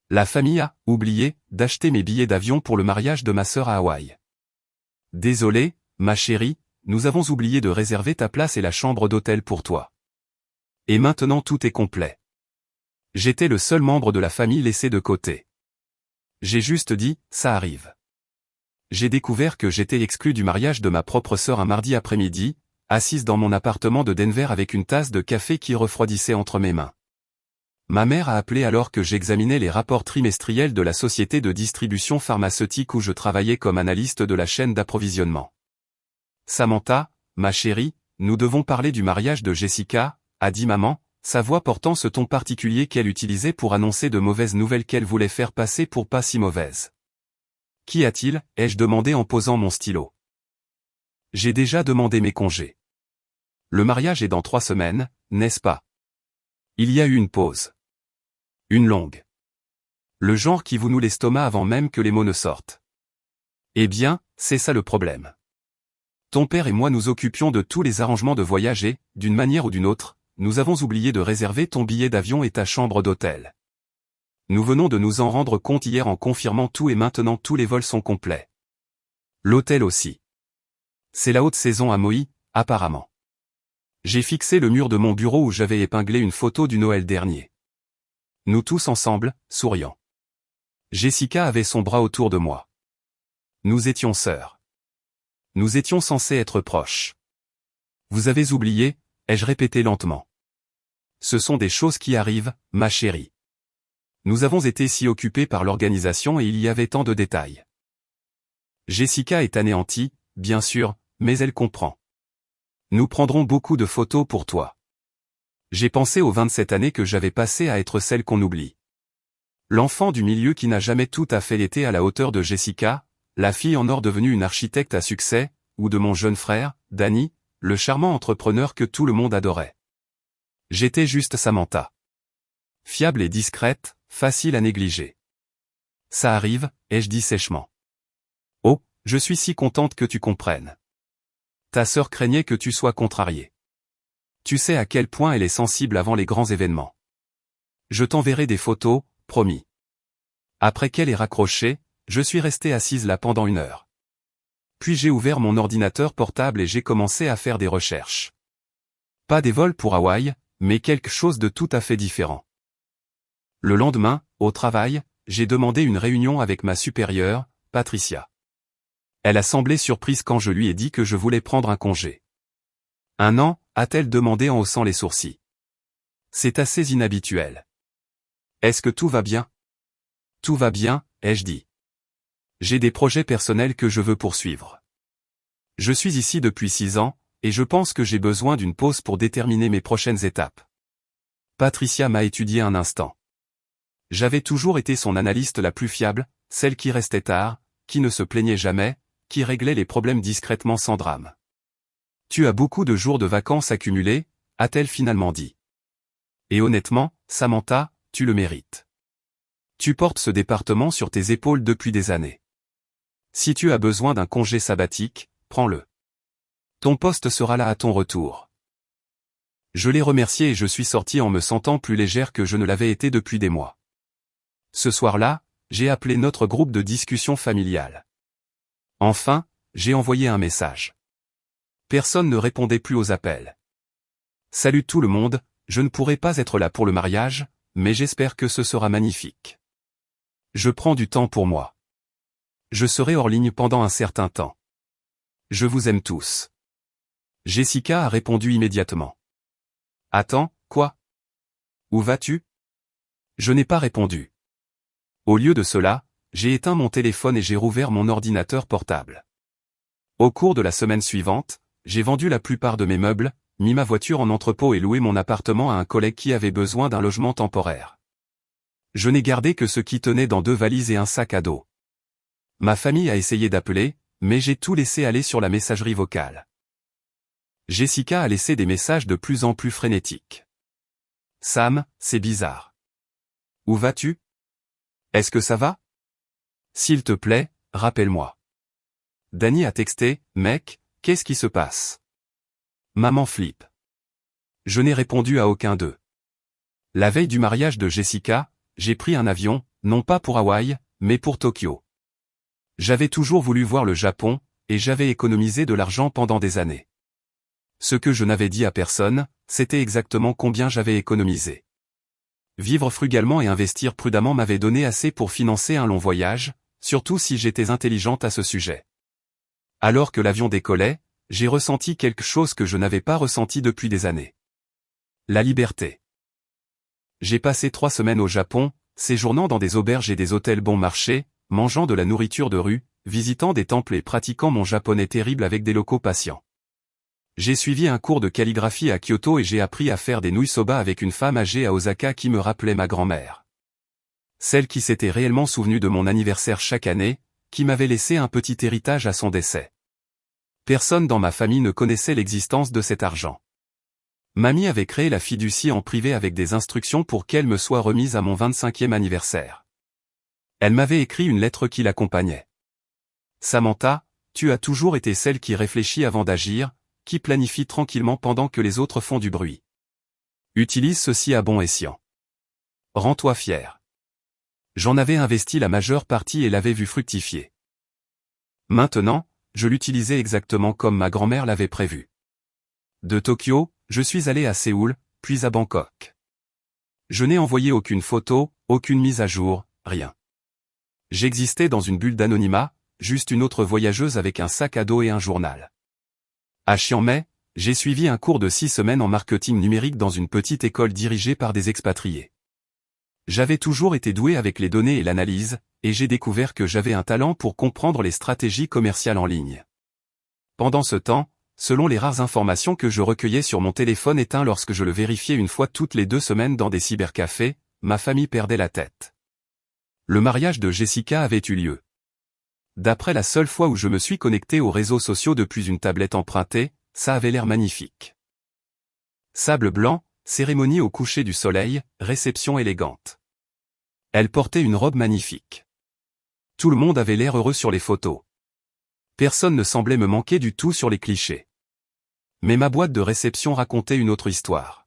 La famille a oublié d'acheter mes billets d'avion pour le mariage de ma sœur à Hawaï. Désolé, ma chérie, nous avons oublié de réserver ta place et la chambre d'hôtel pour toi. Et maintenant tout est complet. J'étais le seul membre de la famille laissé de côté. J'ai juste dit, ça arrive. J'ai découvert que j'étais exclu du mariage de ma propre sœur un mardi après-midi, assise dans mon appartement de Denver avec une tasse de café qui refroidissait entre mes mains. Ma mère a appelé alors que j'examinais les rapports trimestriels de la société de distribution pharmaceutique où je travaillais comme analyste de la chaîne d'approvisionnement. Samantha, ma chérie, nous devons parler du mariage de Jessica, a dit maman, sa voix portant ce ton particulier qu'elle utilisait pour annoncer de mauvaises nouvelles qu'elle voulait faire passer pour pas si mauvaises. Qu'y a-t-il, ai-je demandé en posant mon stylo. J'ai déjà demandé mes congés. Le mariage est dans 3 semaines, n'est-ce pas? Il y a eu une pause. Une longue. Le genre qui vous noue l'estomac avant même que les mots ne sortent. Eh bien, c'est ça le problème. Ton père et moi nous occupions de tous les arrangements de voyage et, d'une manière ou d'une autre, nous avons oublié de réserver ton billet d'avion et ta chambre d'hôtel. Nous venons de nous en rendre compte hier en confirmant tout et maintenant tous les vols sont complets. L'hôtel aussi. C'est la haute saison à Maui, apparemment. J'ai fixé le mur de mon bureau où j'avais épinglé une photo du Noël dernier. Nous tous ensemble, souriant. Jessica avait son bras autour de moi. Nous étions sœurs. Nous étions censés être proches. Vous avez oublié, ai-je répété lentement. Ce sont des choses qui arrivent, ma chérie. Nous avons été si occupés par l'organisation et il y avait tant de détails. Jessica est anéantie, bien sûr, mais elle comprend. Nous prendrons beaucoup de photos pour toi. J'ai pensé aux 27 années que j'avais passées à être celle qu'on oublie. L'enfant du milieu qui n'a jamais tout à fait été à la hauteur de Jessica, la fille en or devenue une architecte à succès, ou de mon jeune frère, Danny, le charmant entrepreneur que tout le monde adorait. J'étais juste Samantha. Fiable et discrète, facile à négliger. Ça arrive, ai-je dit sèchement. Oh, je suis si contente que tu comprennes. Ta sœur craignait que tu sois contrarié. Tu sais à quel point elle est sensible avant les grands événements. Je t'enverrai des photos, promis. Après qu'elle ait raccroché, je suis restée assise là pendant 1 heure. Puis j'ai ouvert mon ordinateur portable et j'ai commencé à faire des recherches. Pas des vols pour Hawaï, mais quelque chose de tout à fait différent. Le lendemain, au travail, j'ai demandé une réunion avec ma supérieure, Patricia. Elle a semblé surprise quand je lui ai dit que je voulais prendre un congé. 1 an, a-t-elle demandé en haussant les sourcils. C'est assez inhabituel. Est-ce que tout va bien? Tout va bien, ai-je dit. J'ai des projets personnels que je veux poursuivre. Je suis ici depuis 6 ans, et je pense que j'ai besoin d'une pause pour déterminer mes prochaines étapes. Patricia m'a étudié un instant. J'avais toujours été son analyste la plus fiable, celle qui restait tard, qui ne se plaignait jamais, qui réglait les problèmes discrètement sans drame. Tu as beaucoup de jours de vacances accumulés, a-t-elle finalement dit. Et honnêtement, Samantha, tu le mérites. Tu portes ce département sur tes épaules depuis des années. Si tu as besoin d'un congé sabbatique, prends-le. Ton poste sera là à ton retour. Je l'ai remercié et je suis sorti en me sentant plus légère que je ne l'avais été depuis des mois. Ce soir-là, j'ai appelé notre groupe de discussion familiale. Enfin, j'ai envoyé un message. Personne ne répondait plus aux appels. Salut tout le monde, je ne pourrai pas être là pour le mariage, mais j'espère que ce sera magnifique. Je prends du temps pour moi. Je serai hors ligne pendant un certain temps. Je vous aime tous. Jessica a répondu immédiatement. Attends, quoi? Où vas-tu? Je n'ai pas répondu. Au lieu de cela, j'ai éteint mon téléphone et j'ai rouvert mon ordinateur portable. Au cours de la semaine suivante, j'ai vendu la plupart de mes meubles, mis ma voiture en entrepôt et loué mon appartement à un collègue qui avait besoin d'un logement temporaire. Je n'ai gardé que ce qui tenait dans 2 valises et un sac à dos. Ma famille a essayé d'appeler, mais j'ai tout laissé aller sur la messagerie vocale. Jessica a laissé des messages de plus en plus frénétiques. Sam, c'est bizarre. Où vas-tu? Est-ce que ça va? S'il te plaît, rappelle-moi. Danny a texté, mec, qu'est-ce qui se passe? Maman flippe. Je n'ai répondu à aucun d'eux. La veille du mariage de Jessica, j'ai pris un avion, non pas pour Hawaï, mais pour Tokyo. J'avais toujours voulu voir le Japon, et j'avais économisé de l'argent pendant des années. Ce que je n'avais dit à personne, c'était exactement combien j'avais économisé. Vivre frugalement et investir prudemment m'avait donné assez pour financer un long voyage, surtout si j'étais intelligente à ce sujet. Alors que l'avion décollait, j'ai ressenti quelque chose que je n'avais pas ressenti depuis des années. La liberté. J'ai passé 3 semaines au Japon, séjournant dans des auberges et des hôtels bon marché, mangeant de la nourriture de rue, visitant des temples et pratiquant mon japonais terrible avec des locaux patients. J'ai suivi un cours de calligraphie à Kyoto et j'ai appris à faire des nouilles soba avec une femme âgée à Osaka qui me rappelait ma grand-mère. Celle qui s'était réellement souvenue de mon anniversaire chaque année, qui m'avait laissé un petit héritage à son décès. Personne dans ma famille ne connaissait l'existence de cet argent. Mamie avait créé la fiducie en privé avec des instructions pour qu'elle me soit remise à mon 25e anniversaire. Elle m'avait écrit une lettre qui l'accompagnait. Samantha, tu as toujours été celle qui réfléchit avant d'agir, qui planifie tranquillement pendant que les autres font du bruit. Utilise ceci à bon escient. Rends-toi fier. J'en avais investi la majeure partie et l'avais vu fructifier. Maintenant, je l'utilisais exactement comme ma grand-mère l'avait prévu. De Tokyo, je suis allé à Séoul, puis à Bangkok. Je n'ai envoyé aucune photo, aucune mise à jour, rien. J'existais dans une bulle d'anonymat, juste une autre voyageuse avec un sac à dos et un journal. À Chiang Mai, j'ai suivi un cours de 6 semaines en marketing numérique dans une petite école dirigée par des expatriés. J'avais toujours été doué avec les données et l'analyse, et j'ai découvert que j'avais un talent pour comprendre les stratégies commerciales en ligne. Pendant ce temps, selon les rares informations que je recueillais sur mon téléphone éteint lorsque je le vérifiais une fois toutes les 2 semaines dans des cybercafés, ma famille perdait la tête. Le mariage de Jessica avait eu lieu. D'après la seule fois où je me suis connecté aux réseaux sociaux depuis une tablette empruntée, ça avait l'air magnifique. Sable blanc, cérémonie au coucher du soleil, réception élégante. Elle portait une robe magnifique. Tout le monde avait l'air heureux sur les photos. Personne ne semblait me manquer du tout sur les clichés. Mais ma boîte de réception racontait une autre histoire.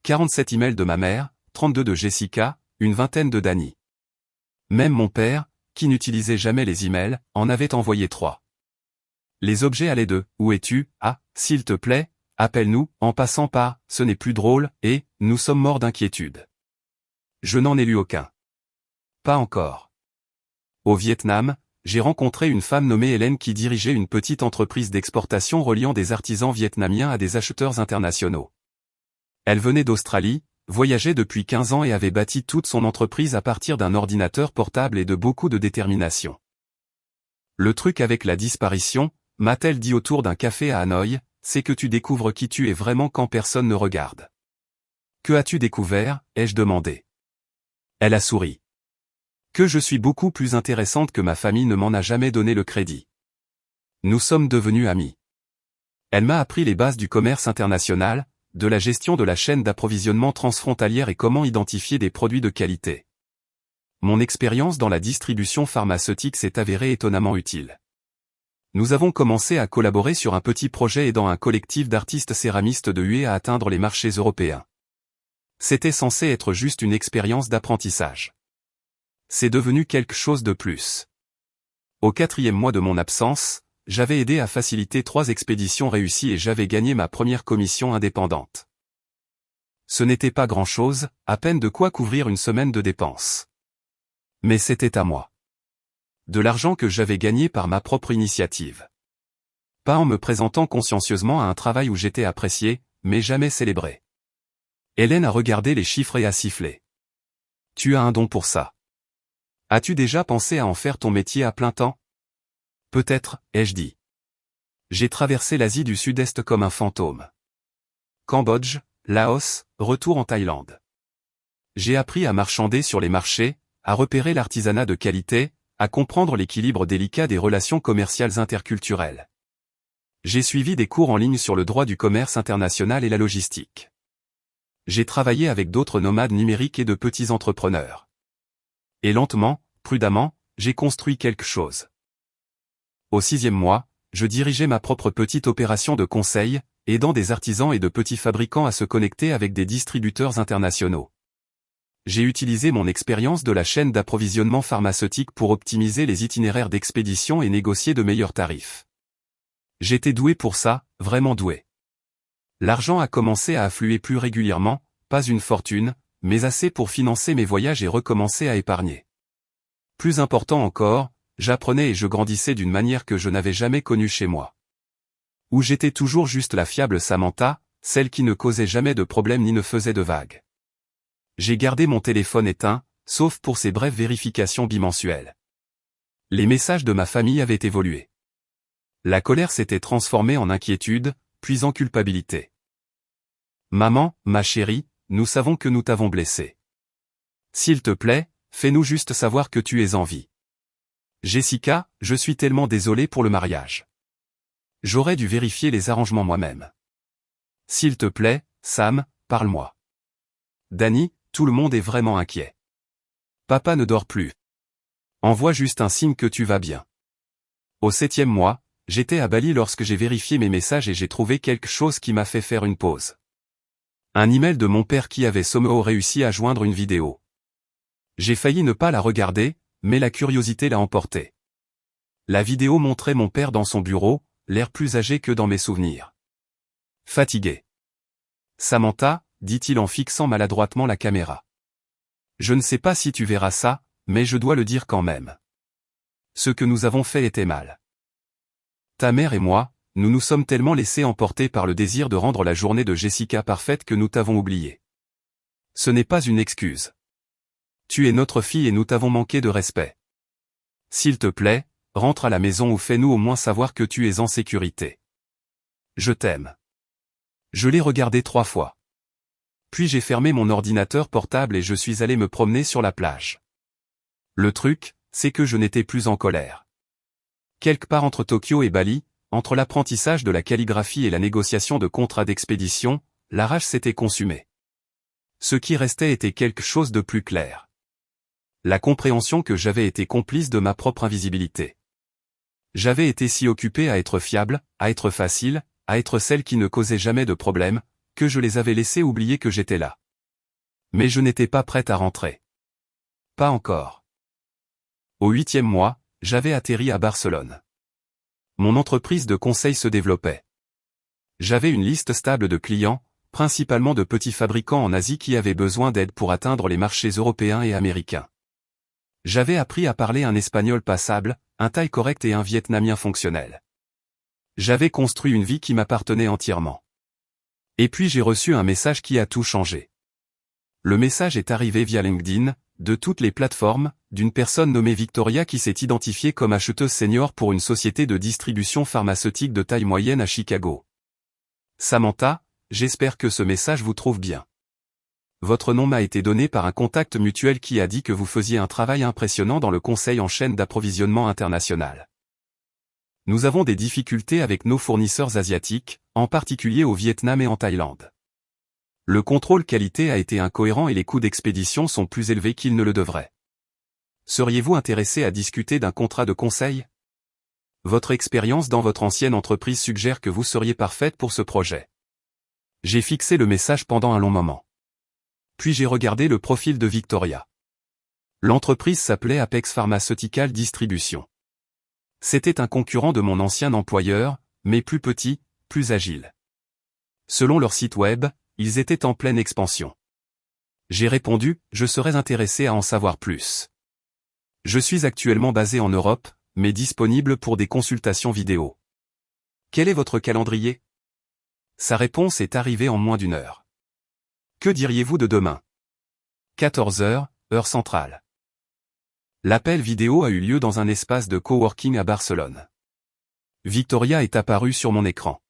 47 emails de ma mère, 32 de Jessica, une vingtaine de Dani. Même mon père, qui n'utilisait jamais les emails, en avait envoyé 3. Les objets allaient de « Où es-tu » à « S'il te plaît, appelle-nous » en passant par « Ce n'est plus drôle » et « Nous sommes morts d'inquiétude ». Je n'en ai lu aucun. Pas encore. Au Vietnam, j'ai rencontré une femme nommée Hélène qui dirigeait une petite entreprise d'exportation reliant des artisans vietnamiens à des acheteurs internationaux. Elle venait d'Australie, voyageait depuis 15 ans et avait bâti toute son entreprise à partir d'un ordinateur portable et de beaucoup de détermination. Le truc avec la disparition, m'a-t-elle dit autour d'un café à Hanoï, c'est que tu découvres qui tu es vraiment quand personne ne regarde. Que as-tu découvert, ai-je demandé. Elle a souri. Que je suis beaucoup plus intéressante que ma famille ne m'en a jamais donné le crédit. Nous sommes devenus amis. Elle m'a appris les bases du commerce international, de la gestion de la chaîne d'approvisionnement transfrontalière et comment identifier des produits de qualité. Mon expérience dans la distribution pharmaceutique s'est avérée étonnamment utile. Nous avons commencé à collaborer sur un petit projet aidant un collectif d'artistes céramistes de Hue à atteindre les marchés européens. C'était censé être juste une expérience d'apprentissage. C'est devenu quelque chose de plus. Au 4e mois de mon absence, j'avais aidé à faciliter 3 expéditions réussies et j'avais gagné ma première commission indépendante. Ce n'était pas grand-chose, à peine de quoi couvrir une semaine de dépenses. Mais c'était à moi. De l'argent que j'avais gagné par ma propre initiative. Pas en me présentant consciencieusement à un travail où j'étais apprécié, mais jamais célébré. Hélène a regardé les chiffres et a sifflé. Tu as un don pour ça. As-tu déjà pensé à en faire ton métier à plein temps? Peut-être, ai-je dit. J'ai traversé l'Asie du Sud-Est comme un fantôme. Cambodge, Laos, retour en Thaïlande. J'ai appris à marchander sur les marchés, à repérer l'artisanat de qualité, à comprendre l'équilibre délicat des relations commerciales interculturelles. J'ai suivi des cours en ligne sur le droit du commerce international et la logistique. J'ai travaillé avec d'autres nomades numériques et de petits entrepreneurs. Et lentement, prudemment, j'ai construit quelque chose. Au 6e mois, je dirigeais ma propre petite opération de conseil, aidant des artisans et de petits fabricants à se connecter avec des distributeurs internationaux. J'ai utilisé mon expérience de la chaîne d'approvisionnement pharmaceutique pour optimiser les itinéraires d'expédition et négocier de meilleurs tarifs. J'étais doué pour ça, vraiment doué. L'argent a commencé à affluer plus régulièrement, pas une fortune, mais assez pour financer mes voyages et recommencer à épargner. Plus important encore, j'apprenais et je grandissais d'une manière que je n'avais jamais connue chez moi. Où j'étais toujours juste la fiable Samantha, celle qui ne causait jamais de problème ni ne faisait de vagues. J'ai gardé mon téléphone éteint, sauf pour ces brèves vérifications bimensuelles. Les messages de ma famille avaient évolué. La colère s'était transformée en inquiétude, puis en culpabilité. Maman, ma chérie, nous savons que nous t'avons blessé. S'il te plaît, fais-nous juste savoir que tu es en vie. Jessica, je suis tellement désolé pour le mariage. J'aurais dû vérifier les arrangements moi-même. S'il te plaît, Sam, parle-moi. Danny, tout le monde est vraiment inquiet. Papa ne dort plus. Envoie juste un signe que tu vas bien. Au 7e mois, j'étais à Bali lorsque j'ai vérifié mes messages et j'ai trouvé quelque chose qui m'a fait faire une pause. Un email de mon père qui avait somehow réussi à joindre une vidéo. J'ai failli ne pas la regarder, mais la curiosité l'a emporté. La vidéo montrait mon père dans son bureau, l'air plus âgé que dans mes souvenirs. Fatigué. Samantha, dit-il en fixant maladroitement la caméra. Je ne sais pas si tu verras ça, mais je dois le dire quand même. Ce que nous avons fait était mal. Ta mère et moi, nous nous sommes tellement laissés emporter par le désir de rendre la journée de Jessica parfaite que nous t'avons oublié. Ce n'est pas une excuse. Tu es notre fille et nous t'avons manqué de respect. S'il te plaît, rentre à la maison ou fais-nous au moins savoir que tu es en sécurité. Je t'aime. Je l'ai regardé 3 fois. Puis j'ai fermé mon ordinateur portable et je suis allé me promener sur la plage. Le truc, c'est que je n'étais plus en colère. Quelque part entre Tokyo et Bali, entre l'apprentissage de la calligraphie et la négociation de contrats d'expédition, la rage s'était consumée. Ce qui restait était quelque chose de plus clair. La compréhension que j'avais été complice de ma propre invisibilité. J'avais été si occupé à être fiable, à être facile, à être celle qui ne causait jamais de problème, que je les avais laissés oublier que j'étais là. Mais je n'étais pas prête à rentrer. Pas encore. Au 8e mois, j'avais atterri à Barcelone. Mon entreprise de conseil se développait. J'avais une liste stable de clients, principalement de petits fabricants en Asie qui avaient besoin d'aide pour atteindre les marchés européens et américains. J'avais appris à parler un espagnol passable, un thaï correct et un vietnamien fonctionnel. J'avais construit une vie qui m'appartenait entièrement. Et puis j'ai reçu un message qui a tout changé. Le message est arrivé via LinkedIn, de toutes les plateformes, d'une personne nommée Victoria qui s'est identifiée comme acheteuse senior pour une société de distribution pharmaceutique de taille moyenne à Chicago. Samantha, j'espère que ce message vous trouve bien. Votre nom m'a été donné par un contact mutuel qui a dit que vous faisiez un travail impressionnant dans le conseil en chaîne d'approvisionnement international. Nous avons des difficultés avec nos fournisseurs asiatiques, en particulier au Vietnam et en Thaïlande. Le contrôle qualité a été incohérent et les coûts d'expédition sont plus élevés qu'ils ne le devraient. Seriez-vous intéressé à discuter d'un contrat de conseil? Votre expérience dans votre ancienne entreprise suggère que vous seriez parfaite pour ce projet. J'ai fixé le message pendant un long moment. Puis j'ai regardé le profil de Victoria. L'entreprise s'appelait Apex Pharmaceutical Distribution. C'était un concurrent de mon ancien employeur, mais plus petit, plus agile. Selon leur site web, ils étaient en pleine expansion. J'ai répondu, je serais intéressé à en savoir plus. Je suis actuellement basé en Europe, mais disponible pour des consultations vidéo. Quel est votre calendrier? Sa réponse est arrivée en moins d'1 heure. Que diriez-vous de demain? 14 h, heure centrale. L'appel vidéo a eu lieu dans un espace de coworking à Barcelone. Victoria est apparue sur mon écran.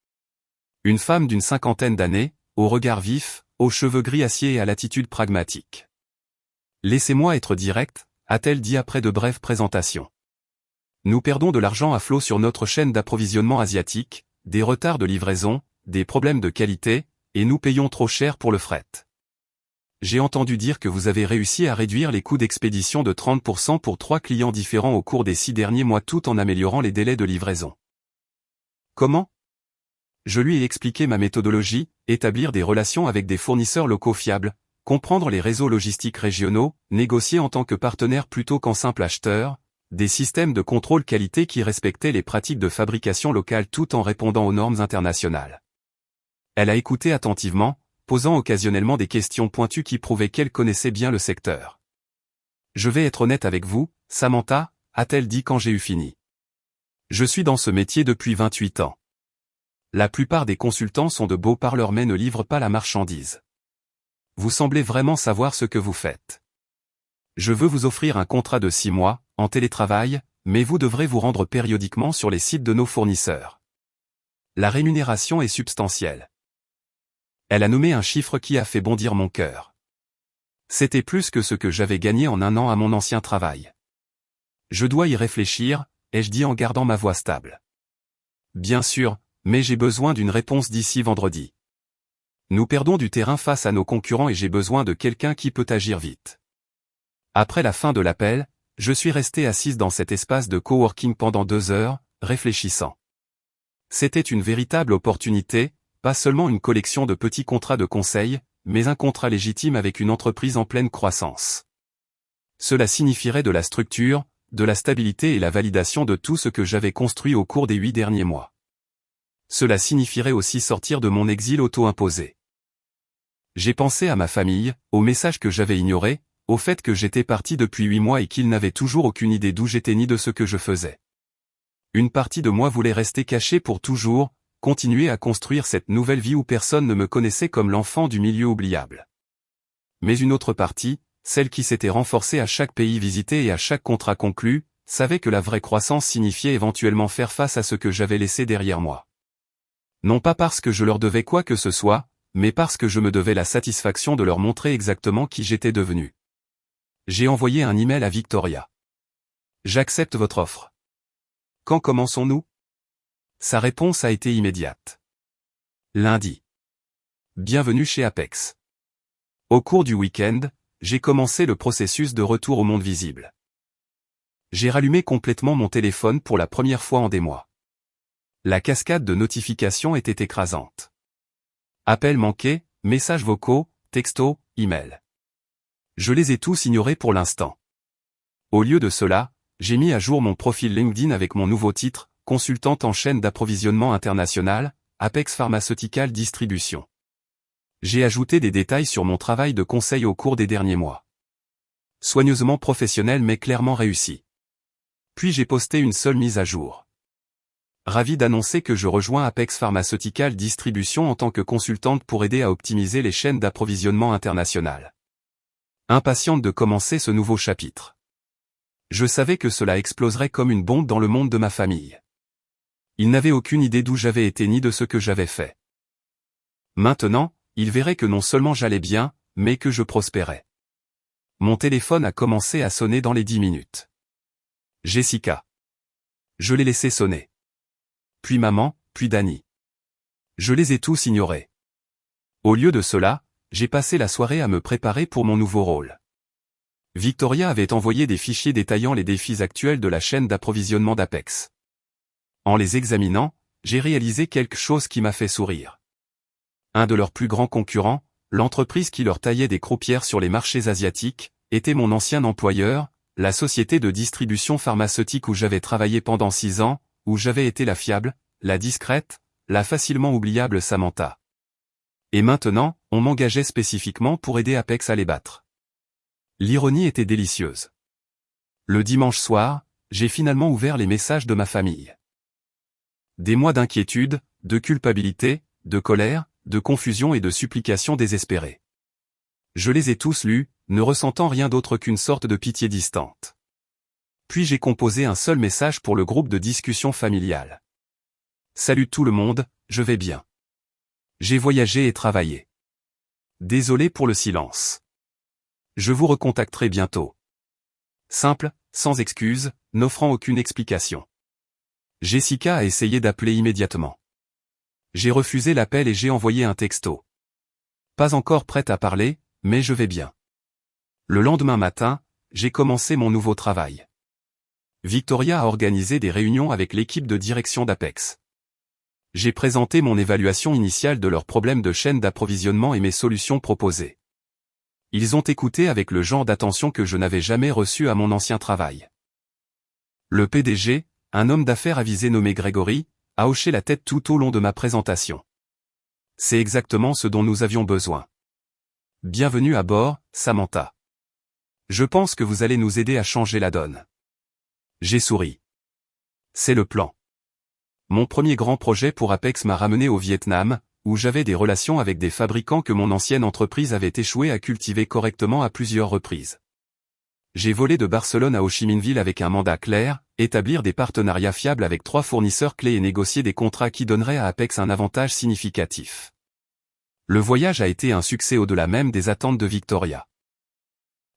Une femme d'une 50aine d'années, au regard vif, aux cheveux gris acier et à l'attitude pragmatique. Laissez-moi être direct, a-t-elle dit après de brèves présentations. Nous perdons de l'argent à flot sur notre chaîne d'approvisionnement asiatique, des retards de livraison, des problèmes de qualité, et nous payons trop cher pour le fret. J'ai entendu dire que vous avez réussi à réduire les coûts d'expédition de 30% pour 3 clients différents au cours des 6 derniers mois tout en améliorant les délais de livraison. Comment? Je lui ai expliqué ma méthodologie, établir des relations avec des fournisseurs locaux fiables, comprendre les réseaux logistiques régionaux, négocier en tant que partenaire plutôt qu'en simple acheteur, des systèmes de contrôle qualité qui respectaient les pratiques de fabrication locale tout en répondant aux normes internationales. Elle a écouté attentivement, posant occasionnellement des questions pointues qui prouvaient qu'elle connaissait bien le secteur. « Je vais être honnête avec vous, Samantha », a-t-elle dit quand j'ai eu fini. « Je suis dans ce métier depuis 28 ans. La plupart des consultants sont de beaux parleurs mais ne livrent pas la marchandise. Vous semblez vraiment savoir ce que vous faites. Je veux vous offrir un contrat de 6 mois, en télétravail, mais vous devrez vous rendre périodiquement sur les sites de nos fournisseurs. La rémunération est substantielle. » Elle a nommé un chiffre qui a fait bondir mon cœur. C'était plus que ce que j'avais gagné en un an à mon ancien travail. Je dois y réfléchir, ai-je dit en gardant ma voix stable. Bien sûr, mais j'ai besoin d'une réponse d'ici vendredi. Nous perdons du terrain face à nos concurrents et j'ai besoin de quelqu'un qui peut agir vite. Après la fin de l'appel, je suis resté assise dans cet espace de coworking pendant 2 heures, réfléchissant. C'était une véritable opportunité, pas seulement une collection de petits contrats de conseil, mais un contrat légitime avec une entreprise en pleine croissance. Cela signifierait de la structure, de la stabilité et la validation de tout ce que j'avais construit au cours des 8 derniers mois. Cela signifierait aussi sortir de mon exil auto-imposé. J'ai pensé à ma famille, aux messages que j'avais ignorés, au fait que j'étais parti depuis 8 mois et qu'ils n'avaient toujours aucune idée d'où j'étais ni de ce que je faisais. Une partie de moi voulait rester cachée pour toujours, continuer à construire cette nouvelle vie où personne ne me connaissait comme l'enfant du milieu oubliable. Mais une autre partie, celle qui s'était renforcée à chaque pays visité et à chaque contrat conclu, savait que la vraie croissance signifiait éventuellement faire face à ce que j'avais laissé derrière moi. Non pas parce que je leur devais quoi que ce soit, mais parce que je me devais la satisfaction de leur montrer exactement qui j'étais devenu. J'ai envoyé un email à Victoria. « J'accepte votre offre. Quand commençons-nous » Sa réponse a été immédiate. Lundi. Bienvenue chez Apex. Au cours du week-end, j'ai commencé le processus de retour au monde visible. J'ai rallumé complètement mon téléphone pour la première fois en des mois. La cascade de notifications était écrasante. Appels manqués, messages vocaux, textos, emails. Je les ai tous ignorés pour l'instant. Au lieu de cela, j'ai mis à jour mon profil LinkedIn avec mon nouveau titre, consultante en chaîne d'approvisionnement international, Apex Pharmaceutical Distribution. J'ai ajouté des détails sur mon travail de conseil au cours des derniers mois. Soigneusement professionnel mais clairement réussi. Puis j'ai posté une seule mise à jour. Ravi d'annoncer que je rejoins Apex Pharmaceutical Distribution en tant que consultante pour aider à optimiser les chaînes d'approvisionnement internationales. Impatiente de commencer ce nouveau chapitre. Je savais que cela exploserait comme une bombe dans le monde de ma famille. Ils n'avaient aucune idée d'où j'avais été ni de ce que j'avais fait. Maintenant, ils verraient que non seulement j'allais bien, mais que je prospérais. Mon téléphone a commencé à sonner dans les 10 minutes. Jessica. Je l'ai laissé sonner. Puis maman, puis Dani. Je les ai tous ignorés. Au lieu de cela, j'ai passé la soirée à me préparer pour mon nouveau rôle. Victoria avait envoyé des fichiers détaillant les défis actuels de la chaîne d'approvisionnement d'Apex. En les examinant, j'ai réalisé quelque chose qui m'a fait sourire. Un de leurs plus grands concurrents, l'entreprise qui leur taillait des croupières sur les marchés asiatiques, était mon ancien employeur, la société de distribution pharmaceutique où j'avais travaillé pendant 6 ans, où j'avais été la fiable, la discrète, la facilement oubliable Samantha. Et maintenant, on m'engageait spécifiquement pour aider Apex à les battre. L'ironie était délicieuse. Le dimanche soir, j'ai finalement ouvert les messages de ma famille. Des mois d'inquiétude, de culpabilité, de colère, de confusion et de supplications désespérées. Je les ai tous lus, ne ressentant rien d'autre qu'une sorte de pitié distante. Puis j'ai composé un seul message pour le groupe de discussion familiale. Salut tout le monde, je vais bien. J'ai voyagé et travaillé. Désolé pour le silence. Je vous recontacterai bientôt. Simple, sans excuse, n'offrant aucune explication. Jessica a essayé d'appeler immédiatement. J'ai refusé l'appel et j'ai envoyé un texto. Pas encore prête à parler, mais je vais bien. Le lendemain matin, j'ai commencé mon nouveau travail. Victoria a organisé des réunions avec l'équipe de direction d'Apex. J'ai présenté mon évaluation initiale de leurs problèmes de chaîne d'approvisionnement et mes solutions proposées. Ils ont écouté avec le genre d'attention que je n'avais jamais reçu à mon ancien travail. Le PDG, un homme d'affaires avisé nommé Gregory, a hoché la tête tout au long de ma présentation. C'est exactement ce dont nous avions besoin. Bienvenue à bord, Samantha. Je pense que vous allez nous aider à changer la donne. J'ai souri. C'est le plan. Mon premier grand projet pour Apex m'a ramené au Vietnam, où j'avais des relations avec des fabricants que mon ancienne entreprise avait échoué à cultiver correctement à plusieurs reprises. J'ai volé de Barcelone à Ho Chi Minh Ville avec un mandat clair, établir des partenariats fiables avec 3 fournisseurs clés et négocier des contrats qui donneraient à Apex un avantage significatif. Le voyage a été un succès au-delà même des attentes de Victoria.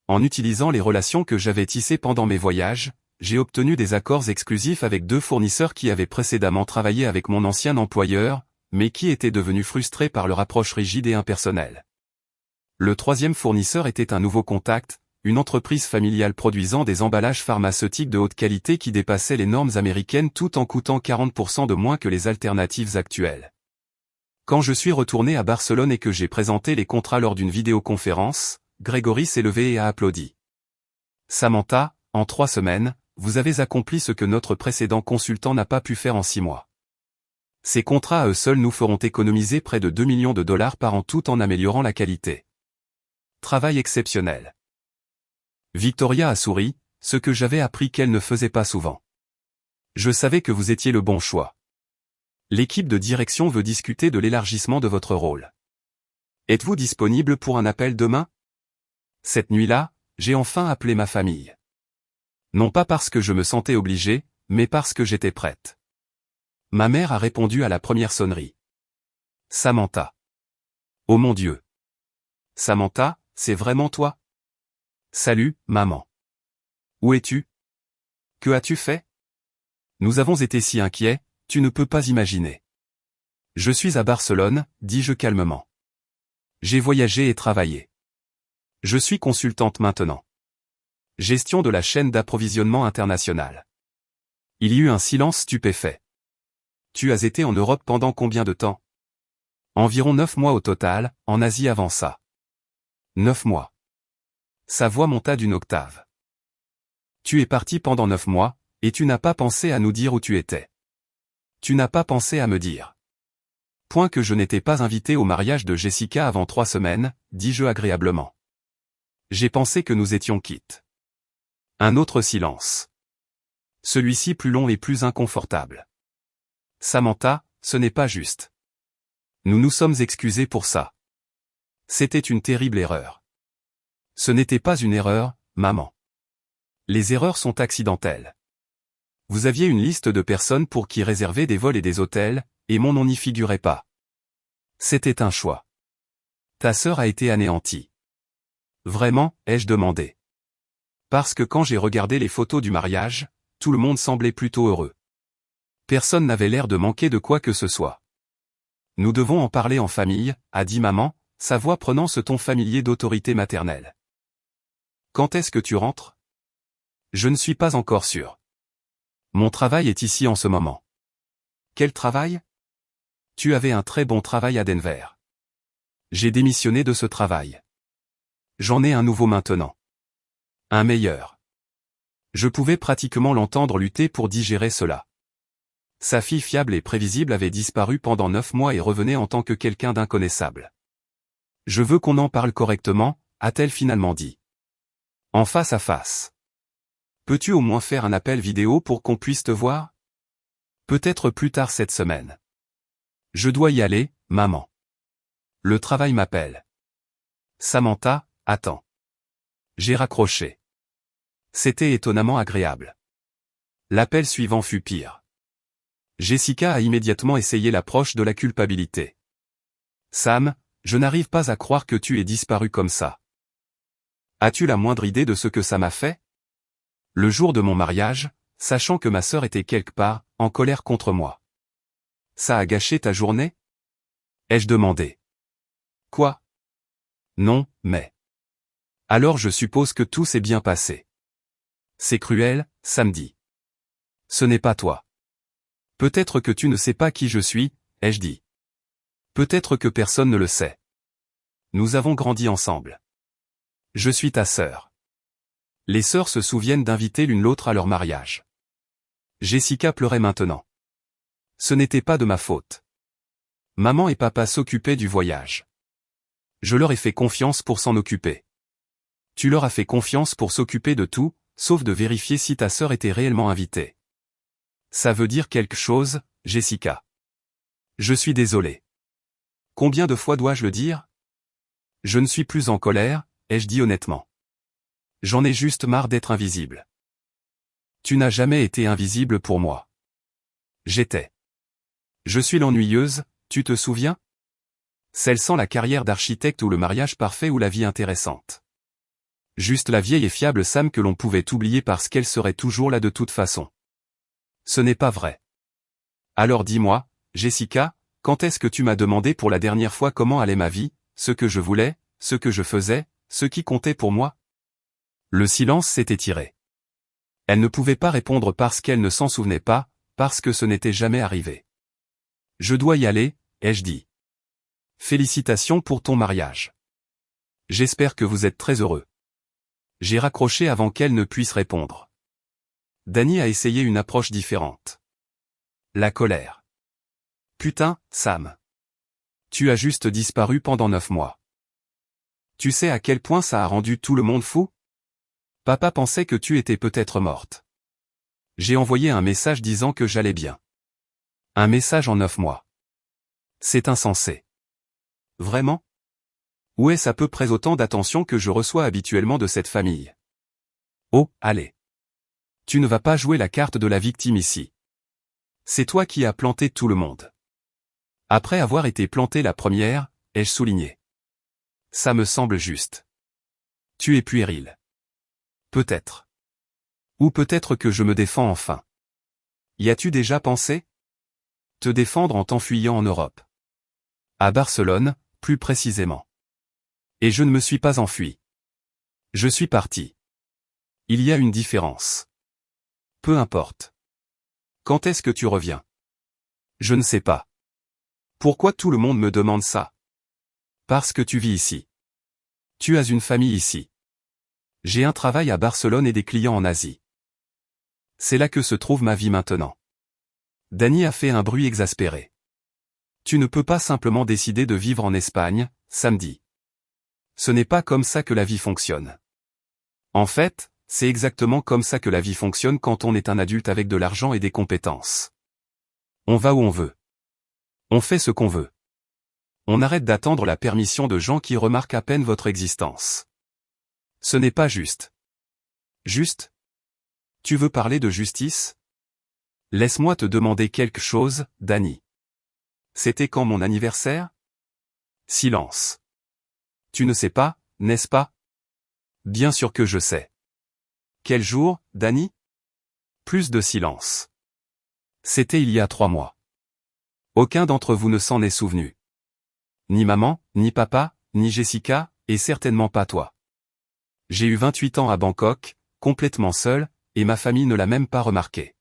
En utilisant les relations que j'avais tissées pendant mes voyages, j'ai obtenu des accords exclusifs avec 2 fournisseurs qui avaient précédemment travaillé avec mon ancien employeur, mais qui étaient devenus frustrés par leur approche rigide et impersonnelle. Le 3e fournisseur était un nouveau contact, une entreprise familiale produisant des emballages pharmaceutiques de haute qualité qui dépassaient les normes américaines tout en coûtant 40% de moins que les alternatives actuelles. Quand je suis retourné à Barcelone et que j'ai présenté les contrats lors d'une vidéoconférence, Gregory s'est levé et a applaudi. Samantha, en 3 semaines, vous avez accompli ce que notre précédent consultant n'a pas pu faire en 6 mois. Ces contrats à eux seuls nous feront économiser près de 2 millions de dollars par an tout en améliorant la qualité. Travail exceptionnel. Victoria a souri, ce que j'avais appris qu'elle ne faisait pas souvent. Je savais que vous étiez le bon choix. L'équipe de direction veut discuter de l'élargissement de votre rôle. Êtes-vous disponible pour un appel demain? Cette nuit-là, j'ai enfin appelé ma famille. Non pas parce que je me sentais obligé, mais parce que j'étais prête. Ma mère a répondu à la première sonnerie. Samantha. Oh mon Dieu. Samantha, c'est vraiment toi? Salut, maman. Où es-tu? Que as-tu fait? Nous avons été si inquiets, tu ne peux pas imaginer. Je suis à Barcelone, dis-je calmement. J'ai voyagé et travaillé. Je suis consultante maintenant. Gestion de la chaîne d'approvisionnement internationale. Il y eut un silence stupéfait. Tu as été en Europe pendant combien de temps? Environ 9 mois au total, en Asie avant ça. 9 mois. Sa voix monta d'une octave. Tu es parti pendant 9 mois, et tu n'as pas pensé à nous dire où tu étais. Tu n'as pas pensé à me dire. Point que je n'étais pas invité au mariage de Jessica avant 3 semaines, dis-je agréablement. J'ai pensé que nous étions quittes. Un autre silence. Celui-ci plus long et plus inconfortable. Samantha, ce n'est pas juste. Nous nous sommes excusés pour ça. C'était une terrible erreur. Ce n'était pas une erreur, maman. Les erreurs sont accidentelles. Vous aviez une liste de personnes pour qui réserver des vols et des hôtels, et mon nom n'y figurait pas. C'était un choix. Ta sœur a été anéantie. Vraiment, ai-je demandé. Parce que quand j'ai regardé les photos du mariage, tout le monde semblait plutôt heureux. Personne n'avait l'air de manquer de quoi que ce soit. Nous devons en parler en famille, a dit maman, sa voix prenant ce ton familier d'autorité maternelle. Quand est-ce que tu rentres? Je ne suis pas encore sûr. Mon travail est ici en ce moment. Quel travail? Tu avais un très bon travail à Denver. J'ai démissionné de ce travail. J'en ai un nouveau maintenant. Un meilleur. Je pouvais pratiquement l'entendre lutter pour digérer cela. Sa fille fiable et prévisible avait disparu pendant 9 mois et revenait en tant que quelqu'un d'inconnaissable. Je veux qu'on en parle correctement, a-t-elle finalement dit. En face à face. Peux-tu au moins faire un appel vidéo pour qu'on puisse te voir? Peut-être plus tard cette semaine. Je dois y aller, maman. Le travail m'appelle. Samantha, attends. J'ai raccroché. C'était étonnamment agréable. L'appel suivant fut pire. Jessica a immédiatement essayé l'approche de la culpabilité. Sam, je n'arrive pas à croire que tu aies disparu comme ça. As-tu la moindre idée de ce que ça m'a fait? Le jour de mon mariage, sachant que ma sœur était quelque part, en colère contre moi. Ça a gâché ta journée? Ai-je demandé. Quoi? Non, mais. Alors je suppose que tout s'est bien passé. C'est cruel, samedi. Ce n'est pas toi. Peut-être que tu ne sais pas qui je suis, ai-je dit. Peut-être que personne ne le sait. Nous avons grandi ensemble. Je suis ta sœur. Les sœurs se souviennent d'inviter l'une l'autre à leur mariage. Jessica pleurait maintenant. Ce n'était pas de ma faute. Maman et papa s'occupaient du voyage. Je leur ai fait confiance pour s'en occuper. Tu leur as fait confiance pour s'occuper de tout, sauf de vérifier si ta sœur était réellement invitée. Ça veut dire quelque chose, Jessica. Je suis désolé. Combien de fois dois-je le dire? Je ne suis plus en colère, ai-je dit honnêtement. J'en ai juste marre d'être invisible. Tu n'as jamais été invisible pour moi. J'étais. Je suis l'ennuyeuse, tu te souviens? Celle sans la carrière d'architecte ou le mariage parfait ou la vie intéressante. Juste la vieille et fiable Sam que l'on pouvait oublier parce qu'elle serait toujours là de toute façon. Ce n'est pas vrai. Alors dis-moi, Jessica, quand est-ce que tu m'as demandé pour la dernière fois comment allait ma vie, ce que je voulais, ce que je faisais, ce qui comptait pour moi? Le silence s'était tiré. Elle ne pouvait pas répondre parce qu'elle ne s'en souvenait pas, parce que ce n'était jamais arrivé. Je dois y aller, ai-je dit. Félicitations pour ton mariage. J'espère que vous êtes très heureux. J'ai raccroché avant qu'elle ne puisse répondre. Danny a essayé une approche différente. La colère. Putain, Sam. Tu as juste disparu pendant 9 mois. Tu sais à quel point ça a rendu tout le monde fou? Papa pensait que tu étais peut-être morte. J'ai envoyé un message disant que j'allais bien. Un message en 9 mois. C'est insensé. Vraiment? Où est-ce à peu près autant d'attention que je reçois habituellement de cette famille? Oh, allez. Tu ne vas pas jouer la carte de la victime ici. C'est toi qui as planté tout le monde. Après avoir été planté la première, ai-je souligné. Ça me semble juste. Tu es puéril. Peut-être. Ou peut-être que je me défends enfin. Y as-tu déjà pensé? Te défendre en t'enfuyant en Europe. À Barcelone, plus précisément. Et je ne me suis pas enfui. Je suis parti. Il y a une différence. Peu importe. Quand est-ce que tu reviens? Je ne sais pas. Pourquoi tout le monde me demande ça? Parce que tu vis ici. Tu as une famille ici. J'ai un travail à Barcelone et des clients en Asie. C'est là que se trouve ma vie maintenant. Danny a fait un bruit exaspéré. Tu ne peux pas simplement décider de vivre en Espagne, samedi. Ce n'est pas comme ça que la vie fonctionne. En fait, c'est exactement comme ça que la vie fonctionne quand on est un adulte avec de l'argent et des compétences. On va où on veut. On fait ce qu'on veut. On arrête d'attendre la permission de gens qui remarquent à peine votre existence. Ce n'est pas juste. Juste? Tu veux parler de justice? Laisse-moi te demander quelque chose, Danny. C'était quand mon anniversaire? Silence. Tu ne sais pas, n'est-ce pas? Bien sûr que je sais. Quel jour, Danny? Plus de silence. C'était il y a 3 mois. Aucun d'entre vous ne s'en est souvenu. Ni maman, ni papa, ni Jessica, et certainement pas toi. J'ai eu 28 ans à Bangkok, complètement seul, et ma famille ne l'a même pas remarqué.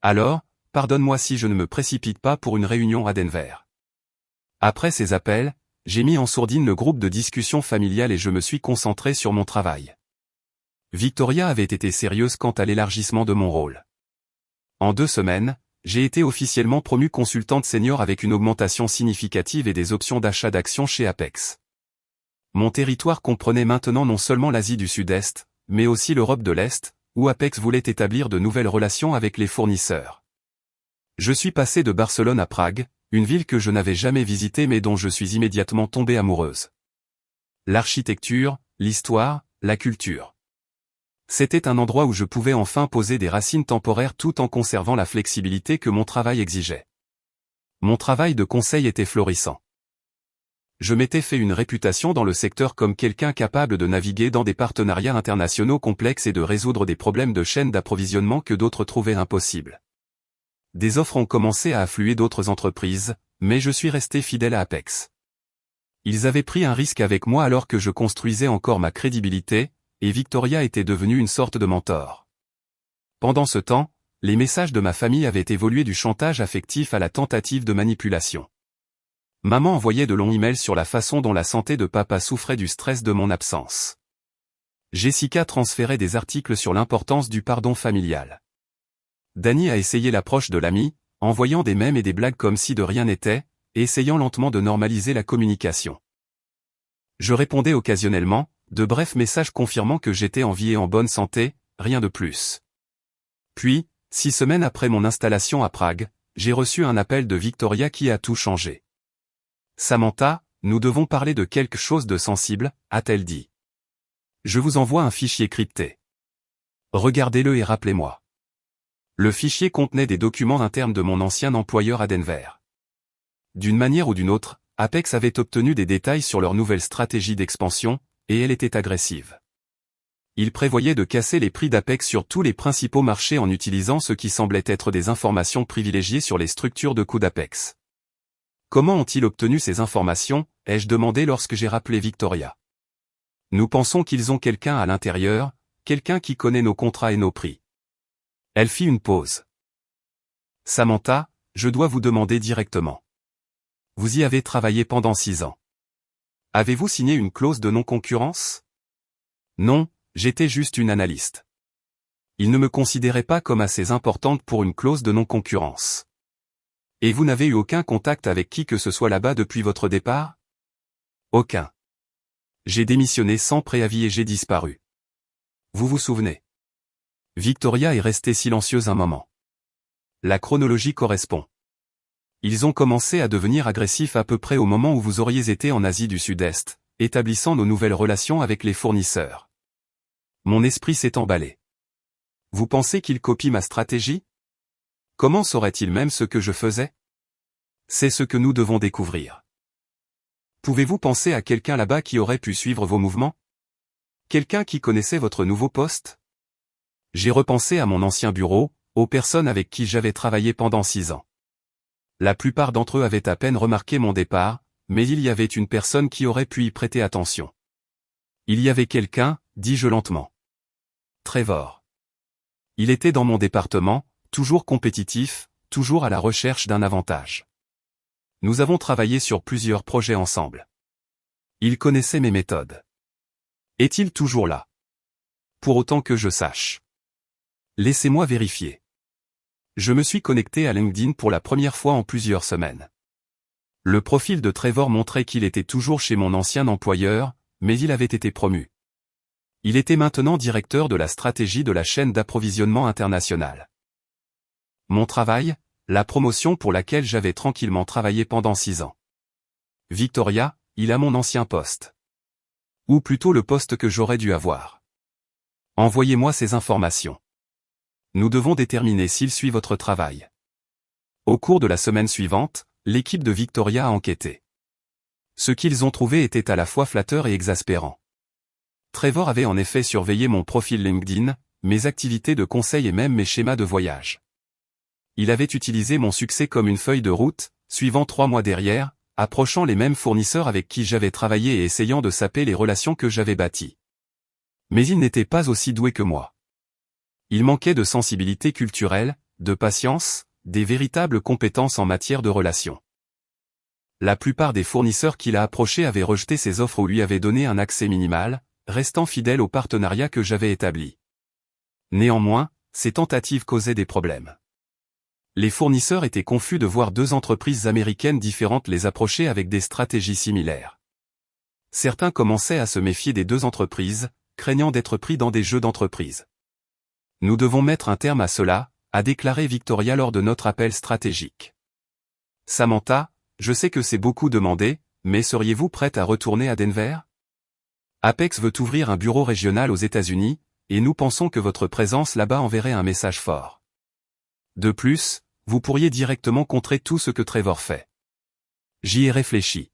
Alors, pardonne-moi si je ne me précipite pas pour une réunion à Denver. Après ces appels, j'ai mis en sourdine le groupe de discussion familiale et je me suis concentré sur mon travail. Victoria avait été sérieuse quant à l'élargissement de mon rôle. En 2 semaines, j'ai été officiellement promue consultante senior avec une augmentation significative et des options d'achat d'actions chez Apex. Mon territoire comprenait maintenant non seulement l'Asie du Sud-Est, mais aussi l'Europe de l'Est, où Apex voulait établir de nouvelles relations avec les fournisseurs. Je suis passé de Barcelone à Prague, une ville que je n'avais jamais visitée mais dont je suis immédiatement tombé amoureuse. L'architecture, l'histoire, la culture. C'était un endroit où je pouvais enfin poser des racines temporaires tout en conservant la flexibilité que mon travail exigeait. Mon travail de conseil était florissant. Je m'étais fait une réputation dans le secteur comme quelqu'un capable de naviguer dans des partenariats internationaux complexes et de résoudre des problèmes de chaîne d'approvisionnement que d'autres trouvaient impossibles. Des offres ont commencé à affluer d'autres entreprises, mais je suis resté fidèle à Apex. Ils avaient pris un risque avec moi alors que je construisais encore ma crédibilité, et Victoria était devenue une sorte de mentor. Pendant ce temps, les messages de ma famille avaient évolué du chantage affectif à la tentative de manipulation. Maman envoyait de longs emails sur la façon dont la santé de papa souffrait du stress de mon absence. Jessica transférait des articles sur l'importance du pardon familial. Danny a essayé l'approche de l'ami, envoyant des mèmes et des blagues comme si de rien n'était, et essayant lentement de normaliser la communication. Je répondais occasionnellement, de brefs messages confirmant que j'étais en vie et en bonne santé, rien de plus. Puis, 6 semaines après mon installation à Prague, j'ai reçu un appel de Victoria qui a tout changé. « Samantha, nous devons parler de quelque chose de sensible », a-t-elle dit. « Je vous envoie un fichier crypté. Regardez-le et rappelez-moi. » Le fichier contenait des documents internes de mon ancien employeur à Denver. D'une manière ou d'une autre, Apex avait obtenu des détails sur leur nouvelle stratégie d'expansion, et elle était agressive. Ils prévoyaient de casser les prix d'Apex sur tous les principaux marchés en utilisant ce qui semblait être des informations privilégiées sur les structures de coûts d'Apex. Comment ont-ils obtenu ces informations, ai-je demandé lorsque j'ai rappelé Victoria. Nous pensons qu'ils ont quelqu'un à l'intérieur, quelqu'un qui connaît nos contrats et nos prix. Elle fit une pause. Samantha, je dois vous demander directement. Vous y avez travaillé pendant 6 ans. Avez-vous signé une clause de non-concurrence? Non, j'étais juste une analyste. Ils ne me considéraient pas comme assez importante pour une clause de non-concurrence. Et vous n'avez eu aucun contact avec qui que ce soit là-bas depuis votre départ? Aucun. J'ai démissionné sans préavis et j'ai disparu. Vous vous souvenez? Victoria est restée silencieuse un moment. La chronologie correspond. Ils ont commencé à devenir agressifs à peu près au moment où vous auriez été en Asie du Sud-Est, établissant nos nouvelles relations avec les fournisseurs. Mon esprit s'est emballé. Vous pensez qu'ils copient ma stratégie? Comment sauraient-ils même ce que je faisais? C'est ce que nous devons découvrir. Pouvez-vous penser à quelqu'un là-bas qui aurait pu suivre vos mouvements? Quelqu'un qui connaissait votre nouveau poste? J'ai repensé à mon ancien bureau, aux personnes avec qui j'avais travaillé pendant 6 ans. La plupart d'entre eux avaient à peine remarqué mon départ, mais il y avait une personne qui aurait pu y prêter attention. Il y avait quelqu'un, dis-je lentement. Trevor. Il était dans mon département, toujours compétitif, toujours à la recherche d'un avantage. Nous avons travaillé sur plusieurs projets ensemble. Il connaissait mes méthodes. Est-il toujours là? Pour autant que je sache. Laissez-moi vérifier. Je me suis connecté à LinkedIn pour la première fois en plusieurs semaines. Le profil de Trevor montrait qu'il était toujours chez mon ancien employeur, mais il avait été promu. Il était maintenant directeur de la stratégie de la chaîne d'approvisionnement internationale. Mon travail, la promotion pour laquelle j'avais tranquillement travaillé pendant 6 ans. Victoria, il a mon ancien poste. Ou plutôt le poste que j'aurais dû avoir. Envoyez-moi ces informations. Nous devons déterminer s'il suit votre travail. Au cours de la semaine suivante, l'équipe de Victoria a enquêté. Ce qu'ils ont trouvé était à la fois flatteur et exaspérant. Trevor avait en effet surveillé mon profil LinkedIn, mes activités de conseil et même mes schémas de voyage. Il avait utilisé mon succès comme une feuille de route, suivant 3 mois derrière, approchant les mêmes fournisseurs avec qui j'avais travaillé et essayant de saper les relations que j'avais bâties. Mais il n'était pas aussi doué que moi. Il manquait de sensibilité culturelle, de patience, des véritables compétences en matière de relations. La plupart des fournisseurs qu'il a approchés avaient rejeté ses offres ou lui avaient donné un accès minimal, restant fidèle au partenariat que j'avais établi. Néanmoins, ces tentatives causaient des problèmes. Les fournisseurs étaient confus de voir 2 entreprises américaines différentes les approcher avec des stratégies similaires. Certains commençaient à se méfier des 2 entreprises, craignant d'être pris dans des jeux d'entreprise. Nous devons mettre un terme à cela, a déclaré Victoria lors de notre appel stratégique. Samantha, je sais que c'est beaucoup demandé, mais seriez-vous prête à retourner à Denver? Apex veut ouvrir un bureau régional aux États-Unis, et nous pensons que votre présence là-bas enverrait un message fort. De plus, vous pourriez directement contrer tout ce que Trevor fait. J'y ai réfléchi.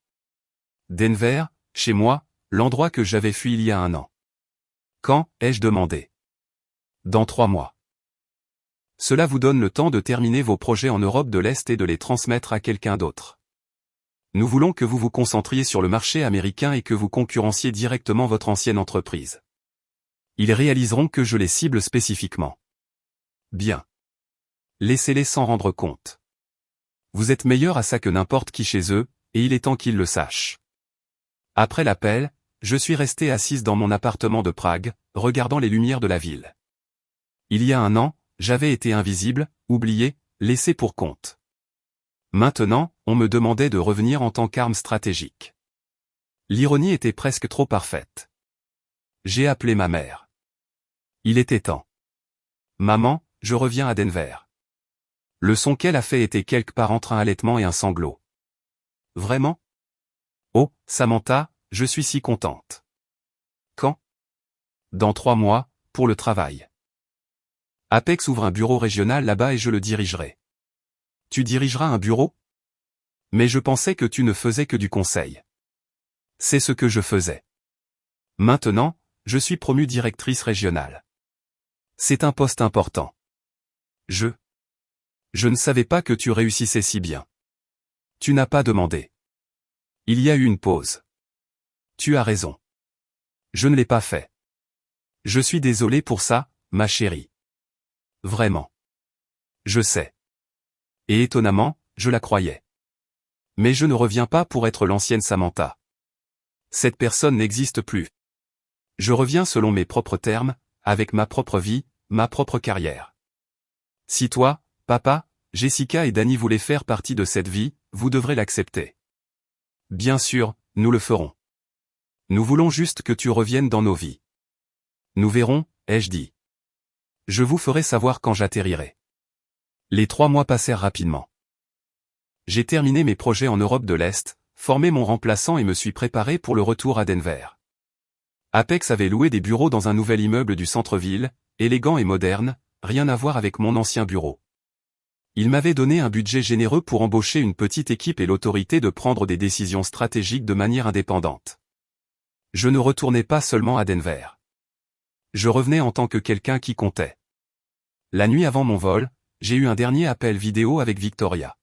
Denver, chez moi, l'endroit que j'avais fui il y a 1 an. Quand, ai-je demandé? Dans 3 mois. Cela vous donne le temps de terminer vos projets en Europe de l'Est et de les transmettre à quelqu'un d'autre. Nous voulons que vous vous concentriez sur le marché américain et que vous concurrenciez directement votre ancienne entreprise. Ils réaliseront que je les cible spécifiquement. Bien. Laissez-les s'en rendre compte. Vous êtes meilleur à ça que n'importe qui chez eux, et il est temps qu'il le sache. Après l'appel, je suis restée assise dans mon appartement de Prague, regardant les lumières de la ville. Il y a un an, j'avais été invisible, oublié, laissé pour compte. Maintenant, on me demandait de revenir en tant qu'arme stratégique. L'ironie était presque trop parfaite. J'ai appelé ma mère. Il était temps. Maman, je reviens à Denver. Le son qu'elle a fait était quelque part entre un allaitement et un sanglot. Vraiment? Oh, Samantha, je suis si contente. Quand? Dans 3 mois, pour le travail. Apex ouvre un bureau régional là-bas et je le dirigerai. Tu dirigeras un bureau? Mais je pensais que tu ne faisais que du conseil. C'est ce que je faisais. Maintenant, je suis promue directrice régionale. C'est un poste important. Je ne savais pas que tu réussissais si bien. Tu n'as pas demandé. Il y a eu une pause. Tu as raison. Je ne l'ai pas fait. Je suis désolé pour ça, ma chérie. Vraiment. Je sais. Et étonnamment, je la croyais. Mais je ne reviens pas pour être l'ancienne Samantha. Cette personne n'existe plus. Je reviens selon mes propres termes, avec ma propre vie, ma propre carrière. Si toi, papa, Jessica et Danny voulaient faire partie de cette vie, vous devrez l'accepter. Bien sûr, nous le ferons. Nous voulons juste que tu reviennes dans nos vies. Nous verrons, ai-je dit. Je vous ferai savoir quand j'atterrirai. Les 3 mois passèrent rapidement. J'ai terminé mes projets en Europe de l'Est, formé mon remplaçant et me suis préparé pour le retour à Denver. Apex avait loué des bureaux dans un nouvel immeuble du centre-ville, élégant et moderne, rien à voir avec mon ancien bureau. Il m'avait donné un budget généreux pour embaucher une petite équipe et l'autorité de prendre des décisions stratégiques de manière indépendante. Je ne retournais pas seulement à Denver. Je revenais en tant que quelqu'un qui comptait. La nuit avant mon vol, j'ai eu un dernier appel vidéo avec Victoria.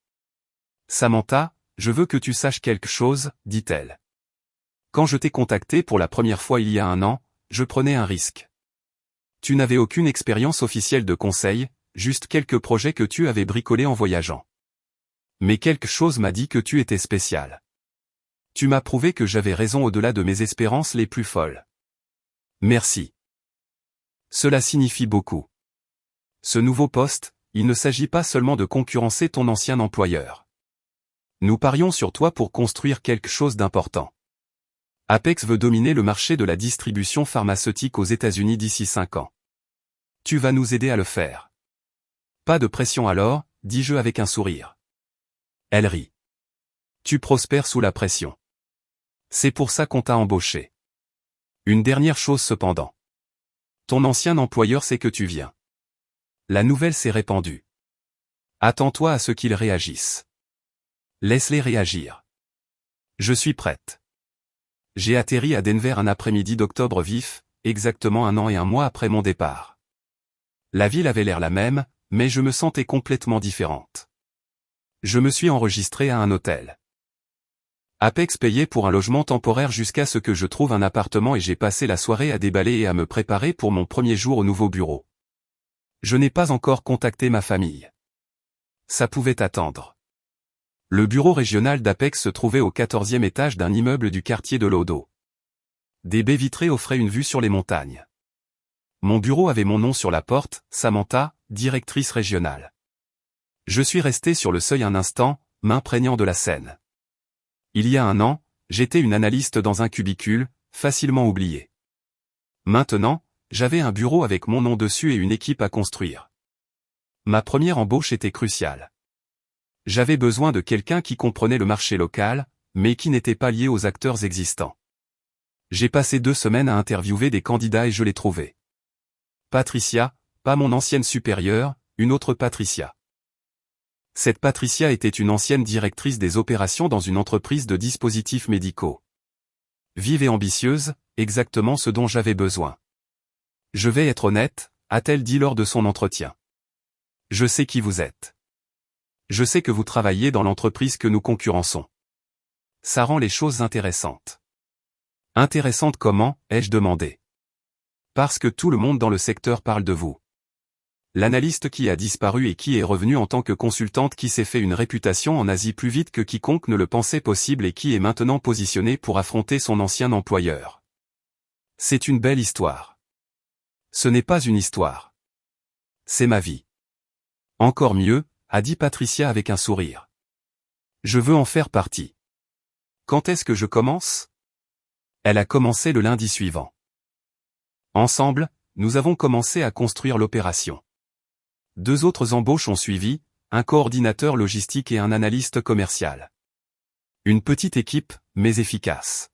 Samantha, je veux que tu saches quelque chose, dit-elle. Quand je t'ai contacté pour la première fois il y a 1 an, je prenais un risque. Tu n'avais aucune expérience officielle de conseil, juste quelques projets que tu avais bricolés en voyageant. Mais quelque chose m'a dit que tu étais spécial. Tu m'as prouvé que j'avais raison au-delà de mes espérances les plus folles. Merci. Cela signifie beaucoup. Ce nouveau poste, il ne s'agit pas seulement de concurrencer ton ancien employeur. Nous parions sur toi pour construire quelque chose d'important. Apex veut dominer le marché de la distribution pharmaceutique aux États-Unis d'ici 5 ans. Tu vas nous aider à le faire. Pas de pression alors, dis-je avec un sourire. Elle rit. Tu prospères sous la pression. C'est pour ça qu'on t'a embauché. Une dernière chose cependant. Ton ancien employeur sait que tu viens. La nouvelle s'est répandue. Attends-toi à ce qu'ils réagissent. Laisse-les réagir. Je suis prête. J'ai atterri à Denver un après-midi d'octobre vif, exactement 1 an et 1 mois après mon départ. La ville avait l'air la même, mais je me sentais complètement différente. Je me suis enregistré à un hôtel. Apex payait pour un logement temporaire jusqu'à ce que je trouve un appartement et j'ai passé la soirée à déballer et à me préparer pour mon premier jour au nouveau bureau. Je n'ai pas encore contacté ma famille. Ça pouvait attendre. Le bureau régional d'Apex se trouvait au 14e étage d'un immeuble du quartier de Lodo. Des baies vitrées offraient une vue sur les montagnes. Mon bureau avait mon nom sur la porte, Samantha, directrice régionale. Je suis resté sur le seuil un instant, m'imprégnant de la scène. Il y a 1 an, j'étais une analyste dans un cubicule, facilement oubliée. Maintenant, j'avais un bureau avec mon nom dessus et une équipe à construire. Ma première embauche était cruciale. J'avais besoin de quelqu'un qui comprenait le marché local, mais qui n'était pas lié aux acteurs existants. J'ai passé 2 semaines à interviewer des candidats et je l'ai trouvé. Patricia, pas mon ancienne supérieure, une autre Patricia. Cette Patricia était une ancienne directrice des opérations dans une entreprise de dispositifs médicaux. Vive et ambitieuse, exactement ce dont j'avais besoin. Je vais être honnête, a-t-elle dit lors de son entretien. Je sais qui vous êtes. Je sais que vous travaillez dans l'entreprise que nous concurrençons. Ça rend les choses intéressantes. Intéressantes comment, ai-je demandé. Parce que tout le monde dans le secteur parle de vous. L'analyste qui a disparu et qui est revenu en tant que consultante qui s'est fait une réputation en Asie plus vite que quiconque ne le pensait possible et qui est maintenant positionnée pour affronter son ancien employeur. C'est une belle histoire. Ce n'est pas une histoire. C'est ma vie. Encore mieux, a dit Patricia avec un sourire. Je veux en faire partie. Quand est-ce que je commence? Elle a commencé le lundi suivant. Ensemble, nous avons commencé à construire l'opération. 2 autres embauches ont suivi, un coordinateur logistique et un analyste commercial. Une petite équipe, mais efficace.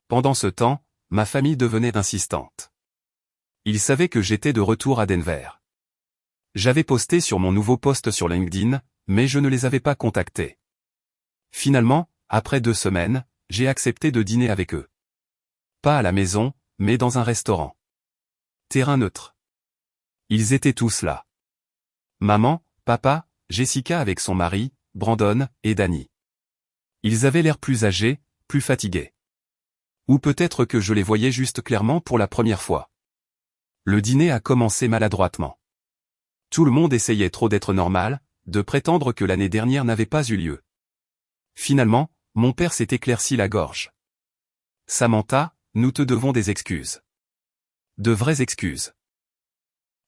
Pendant ce temps, ma famille devenait insistante. Ils savaient que j'étais de retour à Denver. J'avais posté sur mon nouveau post sur LinkedIn, mais je ne les avais pas contactés. Finalement, après 2 semaines, j'ai accepté de dîner avec eux. Pas à la maison, mais dans un restaurant. Terrain neutre. Ils étaient tous là. Maman, papa, Jessica avec son mari, Brandon, et Danny. Ils avaient l'air plus âgés, plus fatigués. Ou peut-être que je les voyais juste clairement pour la première fois. Le dîner a commencé maladroitement. Tout le monde essayait trop d'être normal, de prétendre que l'année dernière n'avait pas eu lieu. Finalement, mon père s'est éclairci la gorge. Samantha, nous te devons des excuses. De vraies excuses.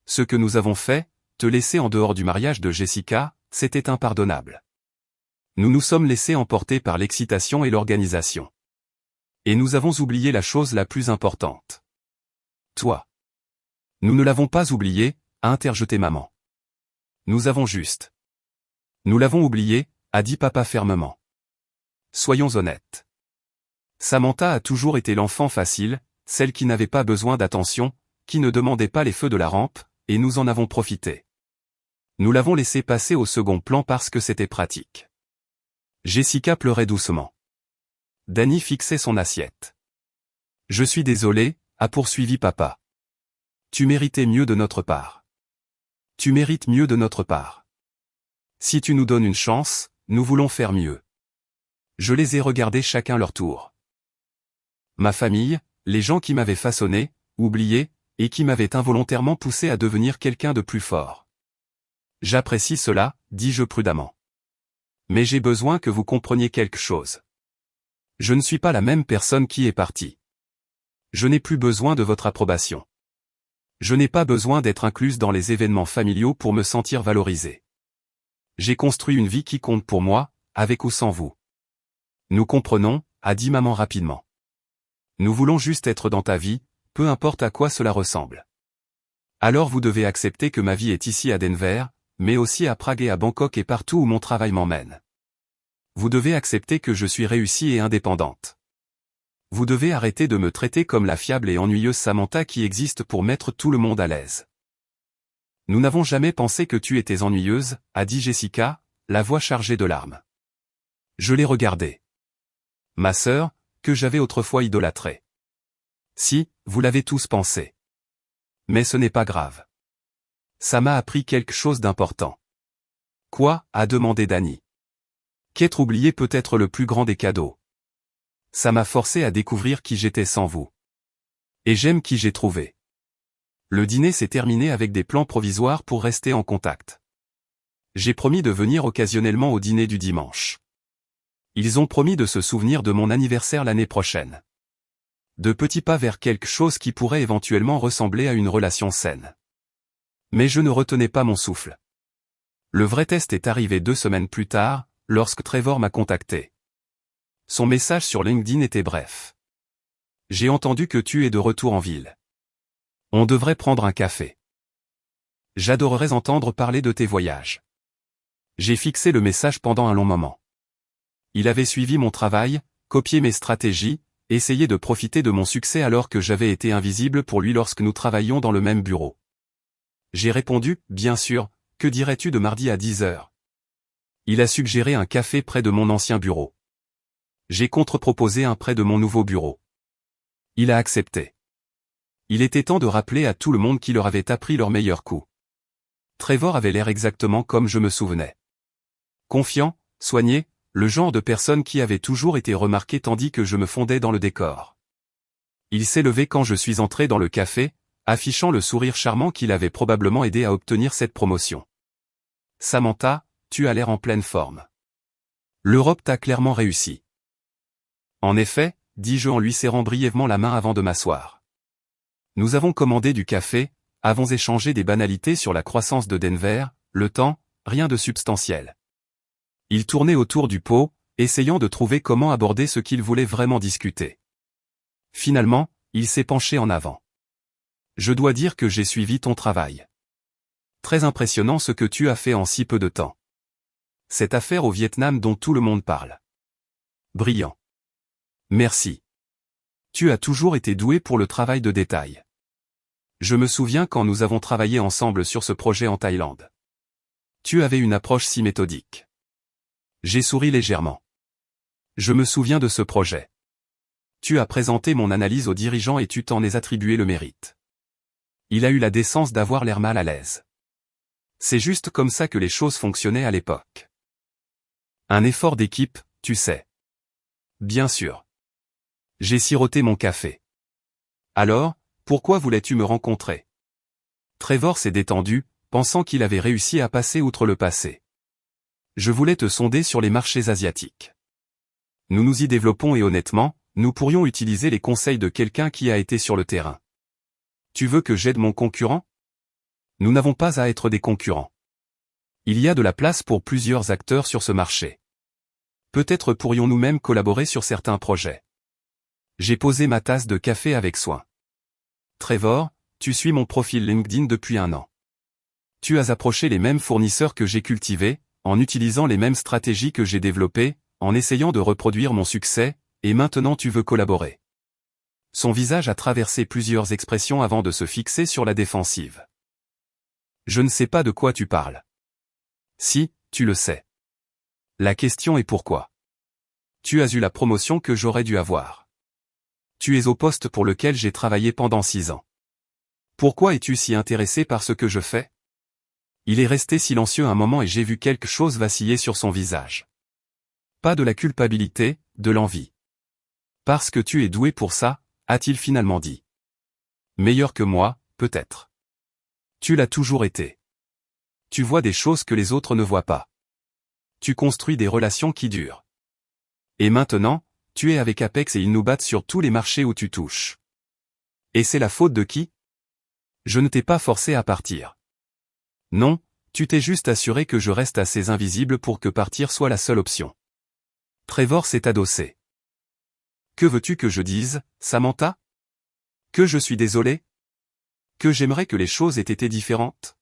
Ce que nous avons fait, te laisser en dehors du mariage de Jessica, c'était impardonnable. Nous nous sommes laissés emporter par l'excitation et l'organisation. Et nous avons oublié la chose la plus importante. Toi. Nous ne l'avons pas oublié, a interjeté maman. Nous avons juste. Nous l'avons oublié, a dit papa fermement. Soyons honnêtes. Samantha a toujours été l'enfant facile, celle qui n'avait pas besoin d'attention, qui ne demandait pas les feux de la rampe, et nous en avons profité. Nous l'avons laissé passer au second plan parce que c'était pratique. Jessica pleurait doucement. Danny fixait son assiette. Je suis désolé, a poursuivi papa. Tu méritais mieux de notre part. Tu mérites mieux de notre part. Si tu nous donnes une chance, nous voulons faire mieux. Je les ai regardés chacun leur tour. Ma famille, les gens qui m'avaient façonné, oublié, et qui m'avaient involontairement poussé à devenir quelqu'un de plus fort. J'apprécie cela, dis-je prudemment. Mais j'ai besoin que vous compreniez quelque chose. Je ne suis pas la même personne qui est partie. Je n'ai plus besoin de votre approbation. Je n'ai pas besoin d'être incluse dans les événements familiaux pour me sentir valorisée. J'ai construit une vie qui compte pour moi, avec ou sans vous. Nous comprenons, a dit maman rapidement. Nous voulons juste être dans ta vie, peu importe à quoi cela ressemble. Alors vous devez accepter que ma vie est ici à Denver, mais aussi à Prague et à Bangkok et partout où mon travail m'emmène. Vous devez accepter que je suis réussie et indépendante. Vous devez arrêter de me traiter comme la fiable et ennuyeuse Samantha qui existe pour mettre tout le monde à l'aise. Nous n'avons jamais pensé que tu étais ennuyeuse, a dit Jessica, la voix chargée de larmes. Je l'ai regardée. Ma sœur, que j'avais autrefois idolâtrée. Si, vous l'avez tous pensé. Mais ce n'est pas grave. Ça m'a appris quelque chose d'important. Quoi, a demandé Danny. Qu'être oublié peut être le plus grand des cadeaux. Ça m'a forcé à découvrir qui j'étais sans vous. Et j'aime qui j'ai trouvé. Le dîner s'est terminé avec des plans provisoires pour rester en contact. J'ai promis de venir occasionnellement au dîner du dimanche. Ils ont promis de se souvenir de mon anniversaire l'année prochaine. De petits pas vers quelque chose qui pourrait éventuellement ressembler à une relation saine. Mais je ne retenais pas mon souffle. Le vrai test est arrivé 2 semaines plus tard, lorsque Trevor m'a contacté. Son message sur LinkedIn était bref. J'ai entendu que tu es de retour en ville. On devrait prendre un café. J'adorerais entendre parler de tes voyages. J'ai fixé le message pendant un long moment. Il avait suivi mon travail, copié mes stratégies, essayé de profiter de mon succès alors que j'avais été invisible pour lui lorsque nous travaillions dans le même bureau. J'ai répondu, bien sûr, que dirais-tu de mardi à 10 heures? Il a suggéré un café près de mon ancien bureau. J'ai contre-proposé un près de mon nouveau bureau. Il a accepté. Il était temps de rappeler à tout le monde qui leur avait appris leur meilleur coup. Trevor avait l'air exactement comme je me souvenais. Confiant, soigné, le genre de personne qui avait toujours été remarquée tandis que je me fondais dans le décor. Il s'est levé quand je suis entré dans le café, affichant le sourire charmant qui l'avait probablement aidé à obtenir cette promotion. Samantha, tu as l'air en pleine forme. L'Europe t'a clairement réussi. En effet, dis-je en lui serrant brièvement la main avant de m'asseoir. Nous avons commandé du café, avons échangé des banalités sur la croissance de Denver, le temps, rien de substantiel. Il tournait autour du pot, essayant de trouver comment aborder ce qu'il voulait vraiment discuter. Finalement, il s'est penché en avant. Je dois dire que j'ai suivi ton travail. Très impressionnant ce que tu as fait en si peu de temps. Cette affaire au Vietnam dont tout le monde parle. Brillant. Merci. Tu as toujours été doué pour le travail de détail. Je me souviens quand nous avons travaillé ensemble sur ce projet en Thaïlande. Tu avais une approche si méthodique. J'ai souri légèrement. Je me souviens de ce projet. Tu as présenté mon analyse aux dirigeants et tu t'en es attribué le mérite. Il a eu la décence d'avoir l'air mal à l'aise. C'est juste comme ça que les choses fonctionnaient à l'époque. Un effort d'équipe, tu sais. Bien sûr. J'ai siroté mon café. Alors, pourquoi voulais-tu me rencontrer? Trevor s'est détendu, pensant qu'il avait réussi à passer outre le passé. Je voulais te sonder sur les marchés asiatiques. Nous nous y développons et honnêtement, nous pourrions utiliser les conseils de quelqu'un qui a été sur le terrain. Tu veux que j'aide mon concurrent? Nous n'avons pas à être des concurrents. Il y a de la place pour plusieurs acteurs sur ce marché. Peut-être pourrions-nous même collaborer sur certains projets. J'ai posé ma tasse de café avec soin. Trevor, tu suis mon profil LinkedIn depuis 1 an. Tu as approché les mêmes fournisseurs que j'ai cultivés, en utilisant les mêmes stratégies que j'ai développées, en essayant de reproduire mon succès, et maintenant tu veux collaborer. Son visage a traversé plusieurs expressions avant de se fixer sur la défensive. Je ne sais pas de quoi tu parles. Si, tu le sais. La question est pourquoi. Tu as eu la promotion que j'aurais dû avoir. Tu es au poste pour lequel j'ai travaillé pendant 6 ans. Pourquoi es-tu si intéressé par ce que je fais? Il est resté silencieux un moment et j'ai vu quelque chose vaciller sur son visage. Pas de la culpabilité, de l'envie. Parce que tu es doué pour ça, a-t-il finalement dit. Meilleur que moi, peut-être. Tu l'as toujours été. Tu vois des choses que les autres ne voient pas. Tu construis des relations qui durent. Et maintenant, tu es avec Apex et ils nous battent sur tous les marchés où tu touches. Et c'est la faute de qui? Je ne t'ai pas forcé à partir. Non, tu t'es juste assuré que je reste assez invisible pour que partir soit la seule option. Trevor s'est adossé. Que veux-tu que je dise, Samantha? Que je suis désolé? Que j'aimerais que les choses aient été différentes?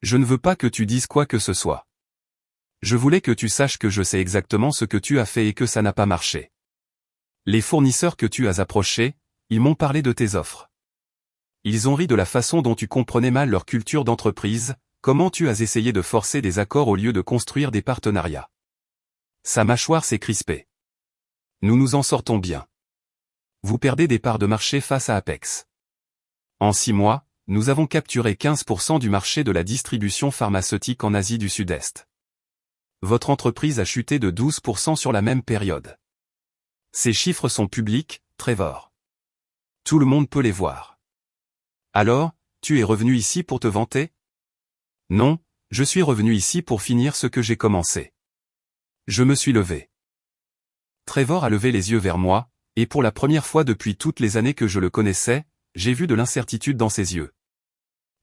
Je ne veux pas que tu dises quoi que ce soit. Je voulais que tu saches que je sais exactement ce que tu as fait et que ça n'a pas marché. Les fournisseurs que tu as approchés, ils m'ont parlé de tes offres. Ils ont ri de la façon dont tu comprenais mal leur culture d'entreprise, comment tu as essayé de forcer des accords au lieu de construire des partenariats. Sa mâchoire s'est crispée. Nous nous en sortons bien. Vous perdez des parts de marché face à Apex. En 6 mois, nous avons capturé 15% du marché de la distribution pharmaceutique en Asie du Sud-Est. Votre entreprise a chuté de 12% sur la même période. Ces chiffres sont publics, Trevor. Tout le monde peut les voir. Alors, tu es revenu ici pour te vanter? Non, je suis revenu ici pour finir ce que j'ai commencé. Je me suis levé. Trevor a levé les yeux vers moi, et pour la première fois depuis toutes les années que je le connaissais, j'ai vu de l'incertitude dans ses yeux.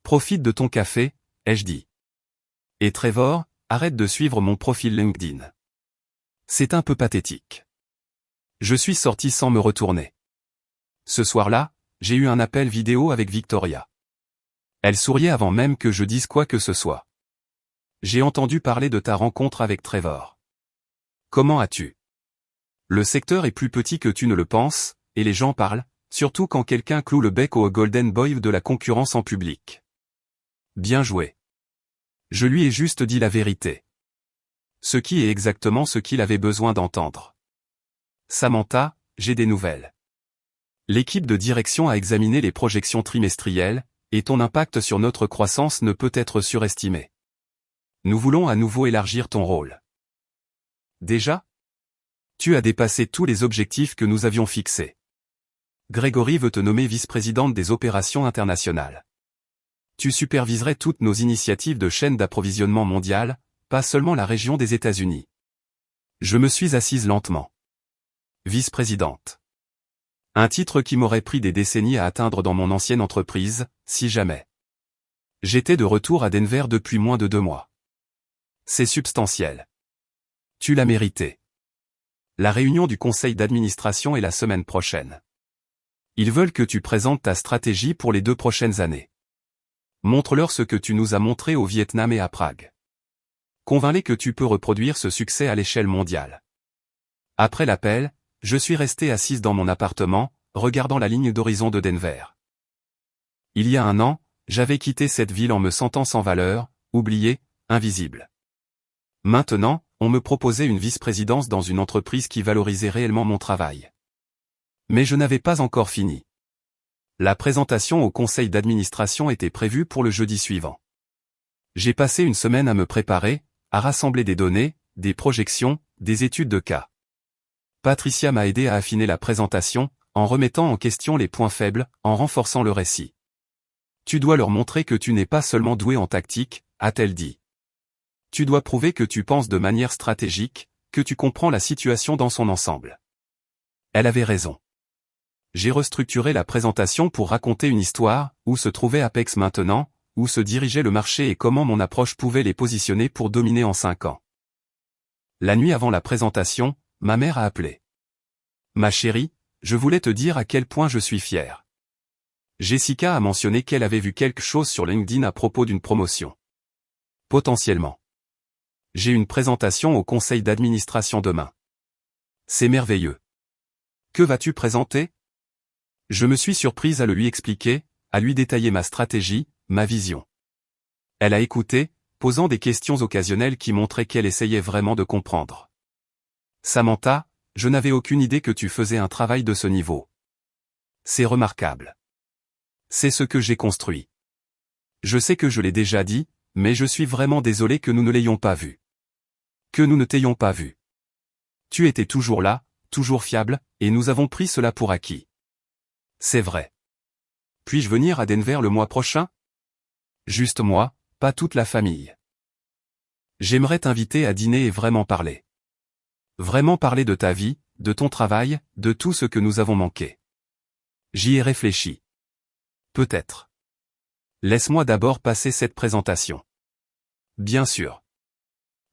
Profite de ton café, ai-je dit. Et Trevor, arrête de suivre mon profil LinkedIn. C'est un peu pathétique. Je suis sorti sans me retourner. Ce soir-là, j'ai eu un appel vidéo avec Victoria. Elle souriait avant même que je dise quoi que ce soit. J'ai entendu parler de ta rencontre avec Trevor. Comment as-tu? Le secteur est plus petit que tu ne le penses, et les gens parlent, surtout quand quelqu'un cloue le bec au Golden Boy de la concurrence en public. Bien joué. Je lui ai juste dit la vérité. Ce qui est exactement ce qu'il avait besoin d'entendre. Samantha, j'ai des nouvelles. L'équipe de direction a examiné les projections trimestrielles, et ton impact sur notre croissance ne peut être surestimé. Nous voulons à nouveau élargir ton rôle. Déjà? Tu as dépassé tous les objectifs que nous avions fixés. Grégory veut te nommer vice-présidente des opérations internationales. Tu superviserais toutes nos initiatives de chaîne d'approvisionnement mondiale, pas seulement la région des États-Unis. Je me suis assise lentement. Vice-présidente. Un titre qui m'aurait pris des décennies à atteindre dans mon ancienne entreprise, si jamais. J'étais de retour à Denver depuis moins de 2 mois. C'est substantiel. Tu l'as mérité. La réunion du conseil d'administration est la semaine prochaine. Ils veulent que tu présentes ta stratégie pour les 2 prochaines années. Montre-leur ce que tu nous as montré au Vietnam et à Prague. Convainc-les que tu peux reproduire ce succès à l'échelle mondiale. Après l'appel, je suis restée assise dans mon appartement, regardant la ligne d'horizon de Denver. Il y a 1 an, j'avais quitté cette ville en me sentant sans valeur, oublié, invisible. Maintenant, on me proposait une vice-présidence dans une entreprise qui valorisait réellement mon travail. Mais je n'avais pas encore fini. La présentation au conseil d'administration était prévue pour le jeudi suivant. J'ai passé une semaine à me préparer, à rassembler des données, des projections, des études de cas. Patricia m'a aidé à affiner la présentation, en remettant en question les points faibles, en renforçant le récit. Tu dois leur montrer que tu n'es pas seulement doué en tactique, a-t-elle dit. Tu dois prouver que tu penses de manière stratégique, que tu comprends la situation dans son ensemble. Elle avait raison. J'ai restructuré la présentation pour raconter une histoire, où se trouvait Apex maintenant, où se dirigeait le marché et comment mon approche pouvait les positionner pour dominer en 5 ans. La nuit avant la présentation, ma mère a appelé. Ma chérie, je voulais te dire à quel point je suis fier. Jessica a mentionné qu'elle avait vu quelque chose sur LinkedIn à propos d'une promotion. Potentiellement. J'ai une présentation au conseil d'administration demain. C'est merveilleux. Que vas-tu présenter? Je me suis surprise à le lui expliquer, à lui détailler ma stratégie, ma vision. Elle a écouté, posant des questions occasionnelles qui montraient qu'elle essayait vraiment de comprendre. Samantha, je n'avais aucune idée que tu faisais un travail de ce niveau. C'est remarquable. C'est ce que j'ai construit. Je sais que je l'ai déjà dit, mais je suis vraiment désolé que nous ne l'ayons pas vu. Que nous ne t'ayons pas vu. Tu étais toujours là, toujours fiable, et nous avons pris cela pour acquis. C'est vrai. Puis-je venir à Denver le mois prochain? Juste moi, pas toute la famille. J'aimerais t'inviter à dîner et vraiment parler. Vraiment parler de ta vie, de ton travail, de tout ce que nous avons manqué. J'y ai réfléchi. Peut-être. Laisse-moi d'abord passer cette présentation. Bien sûr.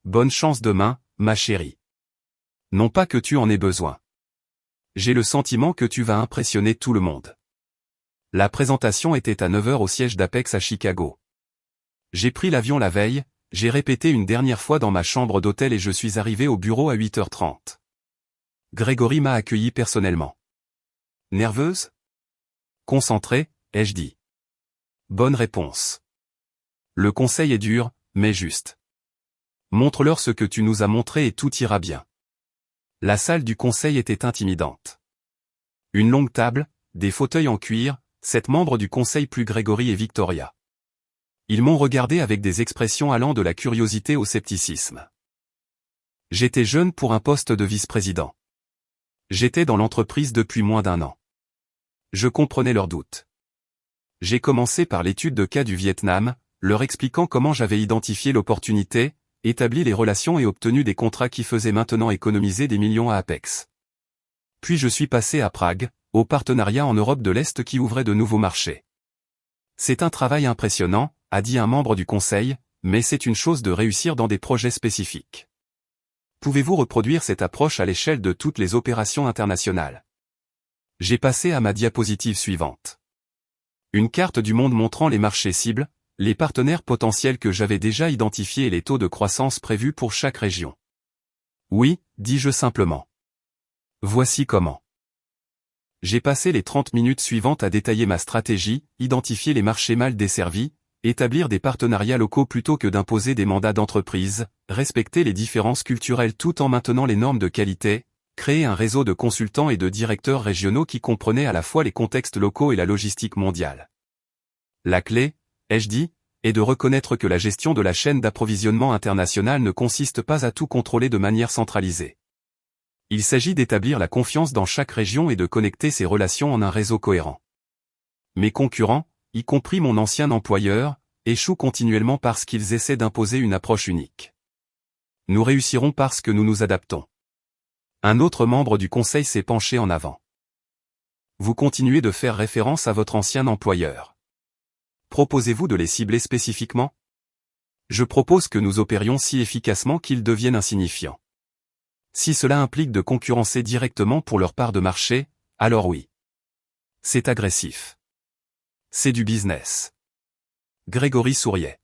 Bonne chance demain, ma chérie. Non pas que tu en aies besoin. J'ai le sentiment que tu vas impressionner tout le monde. La présentation était à 9 h au siège d'Apex à Chicago. J'ai pris l'avion la veille, j'ai répété une dernière fois dans ma chambre d'hôtel et je suis arrivé au bureau à 8 h 30. Grégory m'a accueilli personnellement. Nerveuse? Concentrée, ai-je dit. Bonne réponse. Le conseil est dur, mais juste. Montre-leur ce que tu nous as montré et tout ira bien. La salle du conseil était intimidante. Une longue table, des fauteuils en cuir, 7 membres du conseil plus Grégory et Victoria. Ils m'ont regardé avec des expressions allant de la curiosité au scepticisme. J'étais jeune pour un poste de vice-président. J'étais dans l'entreprise depuis moins d'1 an. Je comprenais leurs doutes. J'ai commencé par l'étude de cas du Vietnam, leur expliquant comment j'avais identifié l'opportunité, établi les relations et obtenu des contrats qui faisaient maintenant économiser des millions à Apex. Puis je suis passé à Prague, au partenariat en Europe de l'Est qui ouvrait de nouveaux marchés. C'est un travail impressionnant, a dit un membre du conseil, mais c'est une chose de réussir dans des projets spécifiques. Pouvez-vous reproduire cette approche à l'échelle de toutes les opérations internationales? J'ai passé à ma diapositive suivante. Une carte du monde montrant les marchés cibles, les partenaires potentiels que j'avais déjà identifiés et les taux de croissance prévus pour chaque région. Oui, dis-je simplement. Voici comment. J'ai passé les 30 minutes suivantes à détailler ma stratégie, identifier les marchés mal desservis, établir des partenariats locaux plutôt que d'imposer des mandats d'entreprise, respecter les différences culturelles tout en maintenant les normes de qualité, créer un réseau de consultants et de directeurs régionaux qui comprenaient à la fois les contextes locaux et la logistique mondiale. La clé, ai-je dit, est de reconnaître que la gestion de la chaîne d'approvisionnement internationale ne consiste pas à tout contrôler de manière centralisée. Il s'agit d'établir la confiance dans chaque région et de connecter ces relations en un réseau cohérent. Mes concurrents, y compris mon ancien employeur, échouent continuellement parce qu'ils essaient d'imposer une approche unique. Nous réussirons parce que nous nous adaptons. Un autre membre du conseil s'est penché en avant. Vous continuez de faire référence à votre ancien employeur. Proposez-vous de les cibler spécifiquement? Je propose que nous opérions si efficacement qu'ils deviennent insignifiants. Si cela implique de concurrencer directement pour leur part de marché, alors oui. C'est agressif. C'est du business. Grégory souriait.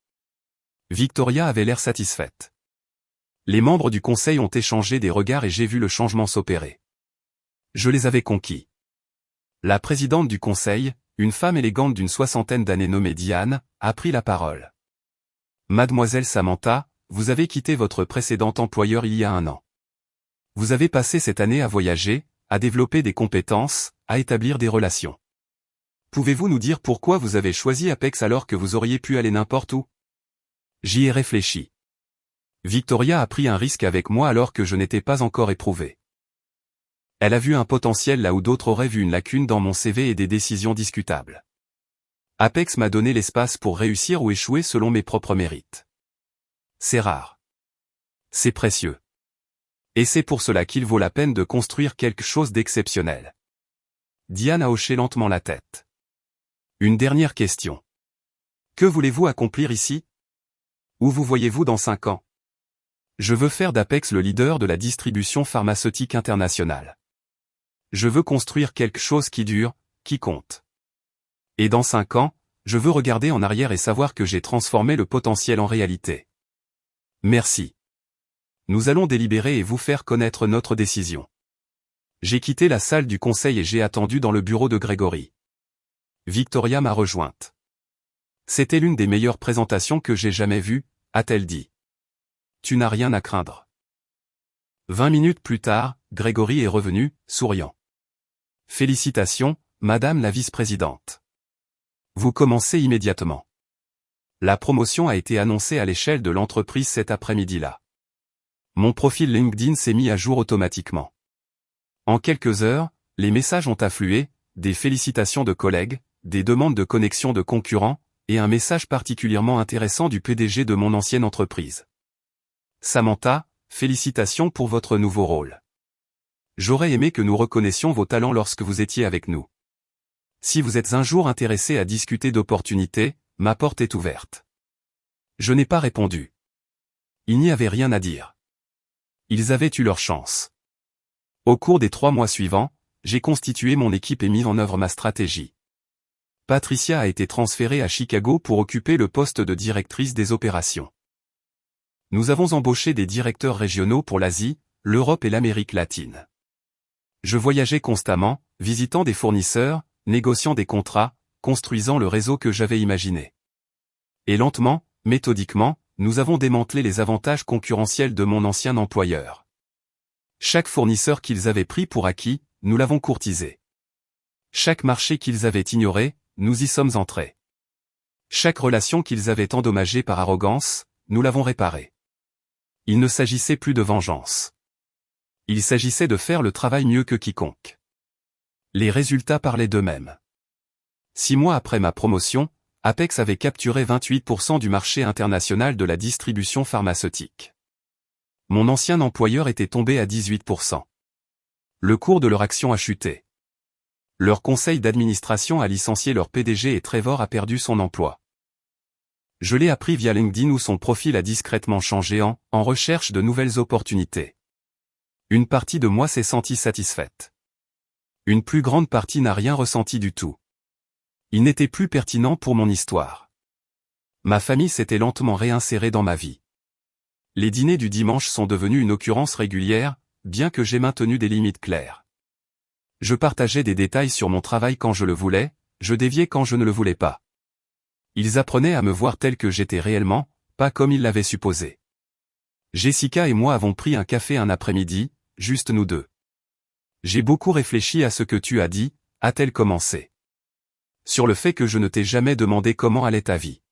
Victoria avait l'air satisfaite. Les membres du conseil ont échangé des regards et j'ai vu le changement s'opérer. Je les avais conquis. La présidente du conseil, une femme élégante d'une soixantaine d'années nommée Diane, a pris la parole. Mademoiselle Samantha, vous avez quitté votre précédent employeur il y a 1 an. Vous avez passé cette année à voyager, à développer des compétences, à établir des relations. Pouvez-vous nous dire pourquoi vous avez choisi Apex alors que vous auriez pu aller n'importe où? J'y ai réfléchi. Victoria a pris un risque avec moi alors que je n'étais pas encore éprouvé. Elle a vu un potentiel là où d'autres auraient vu une lacune dans mon CV et des décisions discutables. Apex m'a donné l'espace pour réussir ou échouer selon mes propres mérites. C'est rare. C'est précieux. Et c'est pour cela qu'il vaut la peine de construire quelque chose d'exceptionnel. Diane a hoché lentement la tête. Une dernière question. Que voulez-vous accomplir ici? Où vous voyez-vous dans 5 ans? Je veux faire d'Apex le leader de la distribution pharmaceutique internationale. Je veux construire quelque chose qui dure, qui compte. Et dans 5 ans, je veux regarder en arrière et savoir que j'ai transformé le potentiel en réalité. Merci. Nous allons délibérer et vous faire connaître notre décision. J'ai quitté la salle du conseil et j'ai attendu dans le bureau de Grégory. Victoria m'a rejointe. C'était l'une des meilleures présentations que j'ai jamais vues, a-t-elle dit. Tu n'as rien à craindre. 20 minutes plus tard, Grégory est revenu, souriant. Félicitations, Madame la vice-présidente. Vous commencez immédiatement. La promotion a été annoncée à l'échelle de l'entreprise cet après-midi-là. Mon profil LinkedIn s'est mis à jour automatiquement. En quelques heures, les messages ont afflué, des félicitations de collègues, des demandes de connexion de concurrents, et un message particulièrement intéressant du PDG de mon ancienne entreprise. Samantha, félicitations pour votre nouveau rôle. J'aurais aimé que nous reconnaissions vos talents lorsque vous étiez avec nous. Si vous êtes un jour intéressé à discuter d'opportunités, ma porte est ouverte. Je n'ai pas répondu. Il n'y avait rien à dire. Ils avaient eu leur chance. Au cours des 3 mois suivants, j'ai constitué mon équipe et mis en œuvre ma stratégie. Patricia a été transférée à Chicago pour occuper le poste de directrice des opérations. Nous avons embauché des directeurs régionaux pour l'Asie, l'Europe et l'Amérique latine. Je voyageais constamment, visitant des fournisseurs, négociant des contrats, construisant le réseau que j'avais imaginé. Et lentement, méthodiquement, nous avons démantelé les avantages concurrentiels de mon ancien employeur. Chaque fournisseur qu'ils avaient pris pour acquis, nous l'avons courtisé. Chaque marché qu'ils avaient ignoré, nous y sommes entrés. Chaque relation qu'ils avaient endommagée par arrogance, nous l'avons réparée. Il ne s'agissait plus de vengeance. Il s'agissait de faire le travail mieux que quiconque. Les résultats parlaient d'eux-mêmes. 6 mois après ma promotion, Apex avait capturé 28% du marché international de la distribution pharmaceutique. Mon ancien employeur était tombé à 18%. Le cours de leur action a chuté. Leur conseil d'administration a licencié leur PDG et Trevor a perdu son emploi. Je l'ai appris via LinkedIn où son profil a discrètement changé en recherche de nouvelles opportunités. Une partie de moi s'est sentie satisfaite. Une plus grande partie n'a rien ressenti du tout. Il n'était plus pertinent pour mon histoire. Ma famille s'était lentement réinsérée dans ma vie. Les dîners du dimanche sont devenus une occurrence régulière, bien que j'ai maintenu des limites claires. Je partageais des détails sur mon travail quand je le voulais, je déviais quand je ne le voulais pas. Ils apprenaient à me voir tel que j'étais réellement, pas comme ils l'avaient supposé. Jessica et moi avons pris un café un après-midi, juste nous deux. J'ai beaucoup réfléchi à ce que tu as dit, a-t-elle commencé. Sur le fait que je ne t'ai jamais demandé comment allait ta vie.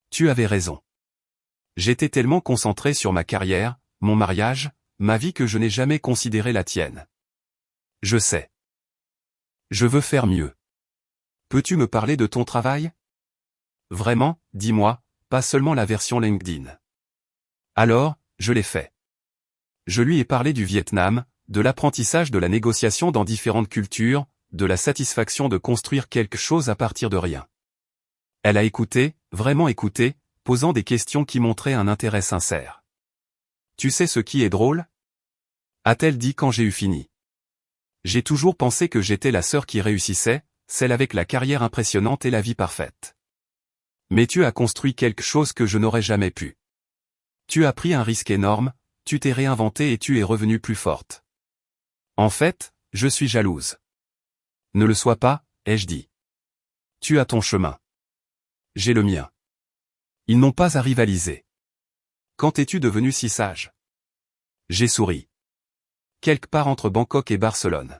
Tu avais raison. J'étais tellement concentré sur ma carrière, mon mariage, ma vie que je n'ai jamais considéré la tienne. Je sais. Je veux faire mieux. Peux-tu me parler de ton travail? Vraiment, dis-moi, pas seulement la version LinkedIn. Alors, je l'ai fait. Je lui ai parlé du Vietnam, de l'apprentissage de la négociation dans différentes cultures, de la satisfaction de construire quelque chose à partir de rien. Elle a écouté, vraiment écouté, posant des questions qui montraient un intérêt sincère. Tu sais ce qui est drôle? A-t-elle dit quand j'ai eu fini. J'ai toujours pensé que j'étais la sœur qui réussissait, celle avec la carrière impressionnante et la vie parfaite. Mais tu as construit quelque chose que je n'aurais jamais pu. Tu as pris un risque énorme, tu t'es réinventée et tu es revenue plus forte. En fait, je suis jalouse. Ne le sois pas, ai-je dit. Tu as ton chemin. J'ai le mien. Ils n'ont pas à rivaliser. Quand es-tu devenu si sage? J'ai souri. Quelque part entre Bangkok et Barcelone.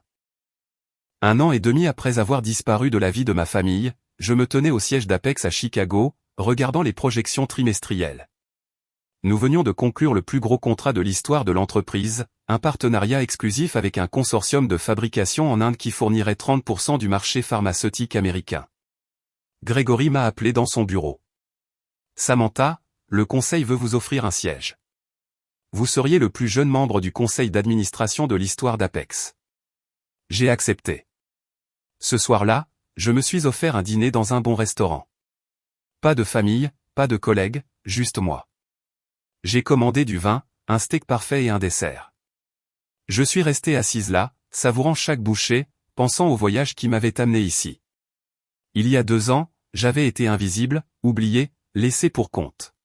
1 an et demi après avoir disparu de la vie de ma famille, je me tenais au siège d'Apex à Chicago, regardant les projections trimestrielles. Nous venions de conclure le plus gros contrat de l'histoire de l'entreprise, un partenariat exclusif avec un consortium de fabrication en Inde qui fournirait 30% du marché pharmaceutique américain. Grégory m'a appelé dans son bureau. Samantha, le conseil veut vous offrir un siège. Vous seriez le plus jeune membre du conseil d'administration de l'histoire d'Apex. J'ai accepté. Ce soir-là, je me suis offert un dîner dans un bon restaurant. Pas de famille, pas de collègues, juste moi. J'ai commandé du vin, un steak parfait et un dessert. Je suis resté assise là, savourant chaque bouchée, pensant au voyage qui m'avait amené ici. Il y a 2 ans, j'avais été invisible, oublié, laissé pour compte.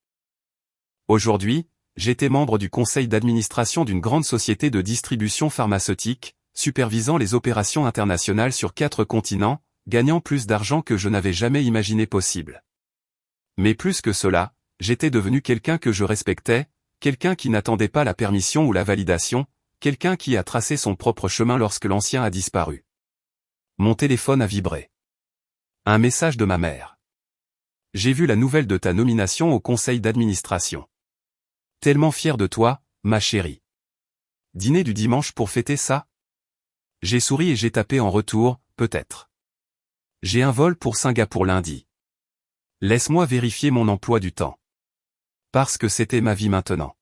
Aujourd'hui, j'étais membre du conseil d'administration d'une grande société de distribution pharmaceutique, supervisant les opérations internationales sur 4 continents, gagnant plus d'argent que je n'avais jamais imaginé possible. Mais plus que cela, j'étais devenu quelqu'un que je respectais, quelqu'un qui n'attendait pas la permission ou la validation, quelqu'un qui a tracé son propre chemin lorsque l'ancien a disparu. Mon téléphone a vibré. Un message de ma mère. J'ai vu la nouvelle de ta nomination au conseil d'administration. Tellement fier de toi, ma chérie. Dîner du dimanche pour fêter ça? J'ai souri et j'ai tapé en retour, peut-être. J'ai un vol pour Singapour lundi. Laisse-moi vérifier mon emploi du temps. Parce que c'était ma vie maintenant.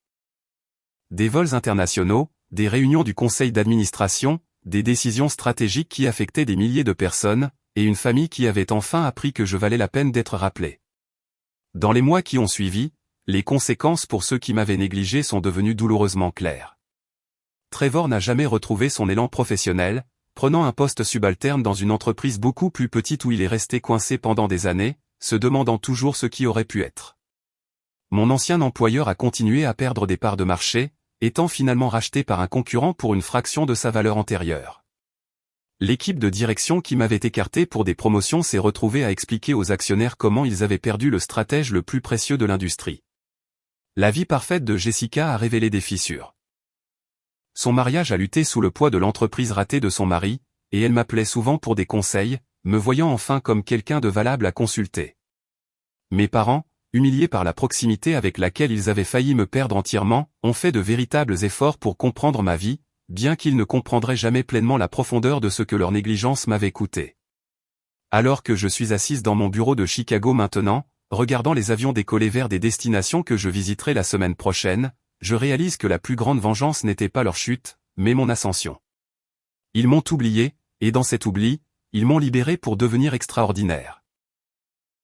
Des vols internationaux, des réunions du conseil d'administration, des décisions stratégiques qui affectaient des milliers de personnes, et une famille qui avait enfin appris que je valais la peine d'être rappelé. Dans les mois qui ont suivi, les conséquences pour ceux qui m'avaient négligé sont devenues douloureusement claires. Trevor n'a jamais retrouvé son élan professionnel, prenant un poste subalterne dans une entreprise beaucoup plus petite où il est resté coincé pendant des années, se demandant toujours ce qui aurait pu être. Mon ancien employeur a continué à perdre des parts de marché, étant finalement racheté par un concurrent pour une fraction de sa valeur antérieure. L'équipe de direction qui m'avait écarté pour des promotions s'est retrouvée à expliquer aux actionnaires comment ils avaient perdu le stratège le plus précieux de l'industrie. La vie parfaite de Jessica a révélé des fissures. Son mariage a lutté sous le poids de l'entreprise ratée de son mari, et elle m'appelait souvent pour des conseils, me voyant enfin comme quelqu'un de valable à consulter. Mes parents, humiliés par la proximité avec laquelle ils avaient failli me perdre entièrement, ont fait de véritables efforts pour comprendre ma vie, bien qu'ils ne comprendraient jamais pleinement la profondeur de ce que leur négligence m'avait coûté. Alors que je suis assise dans mon bureau de Chicago maintenant, regardant les avions décoller vers des destinations que je visiterai la semaine prochaine, je réalise que la plus grande vengeance n'était pas leur chute, mais mon ascension. Ils m'ont oublié, et dans cet oubli, ils m'ont libéré pour devenir extraordinaire.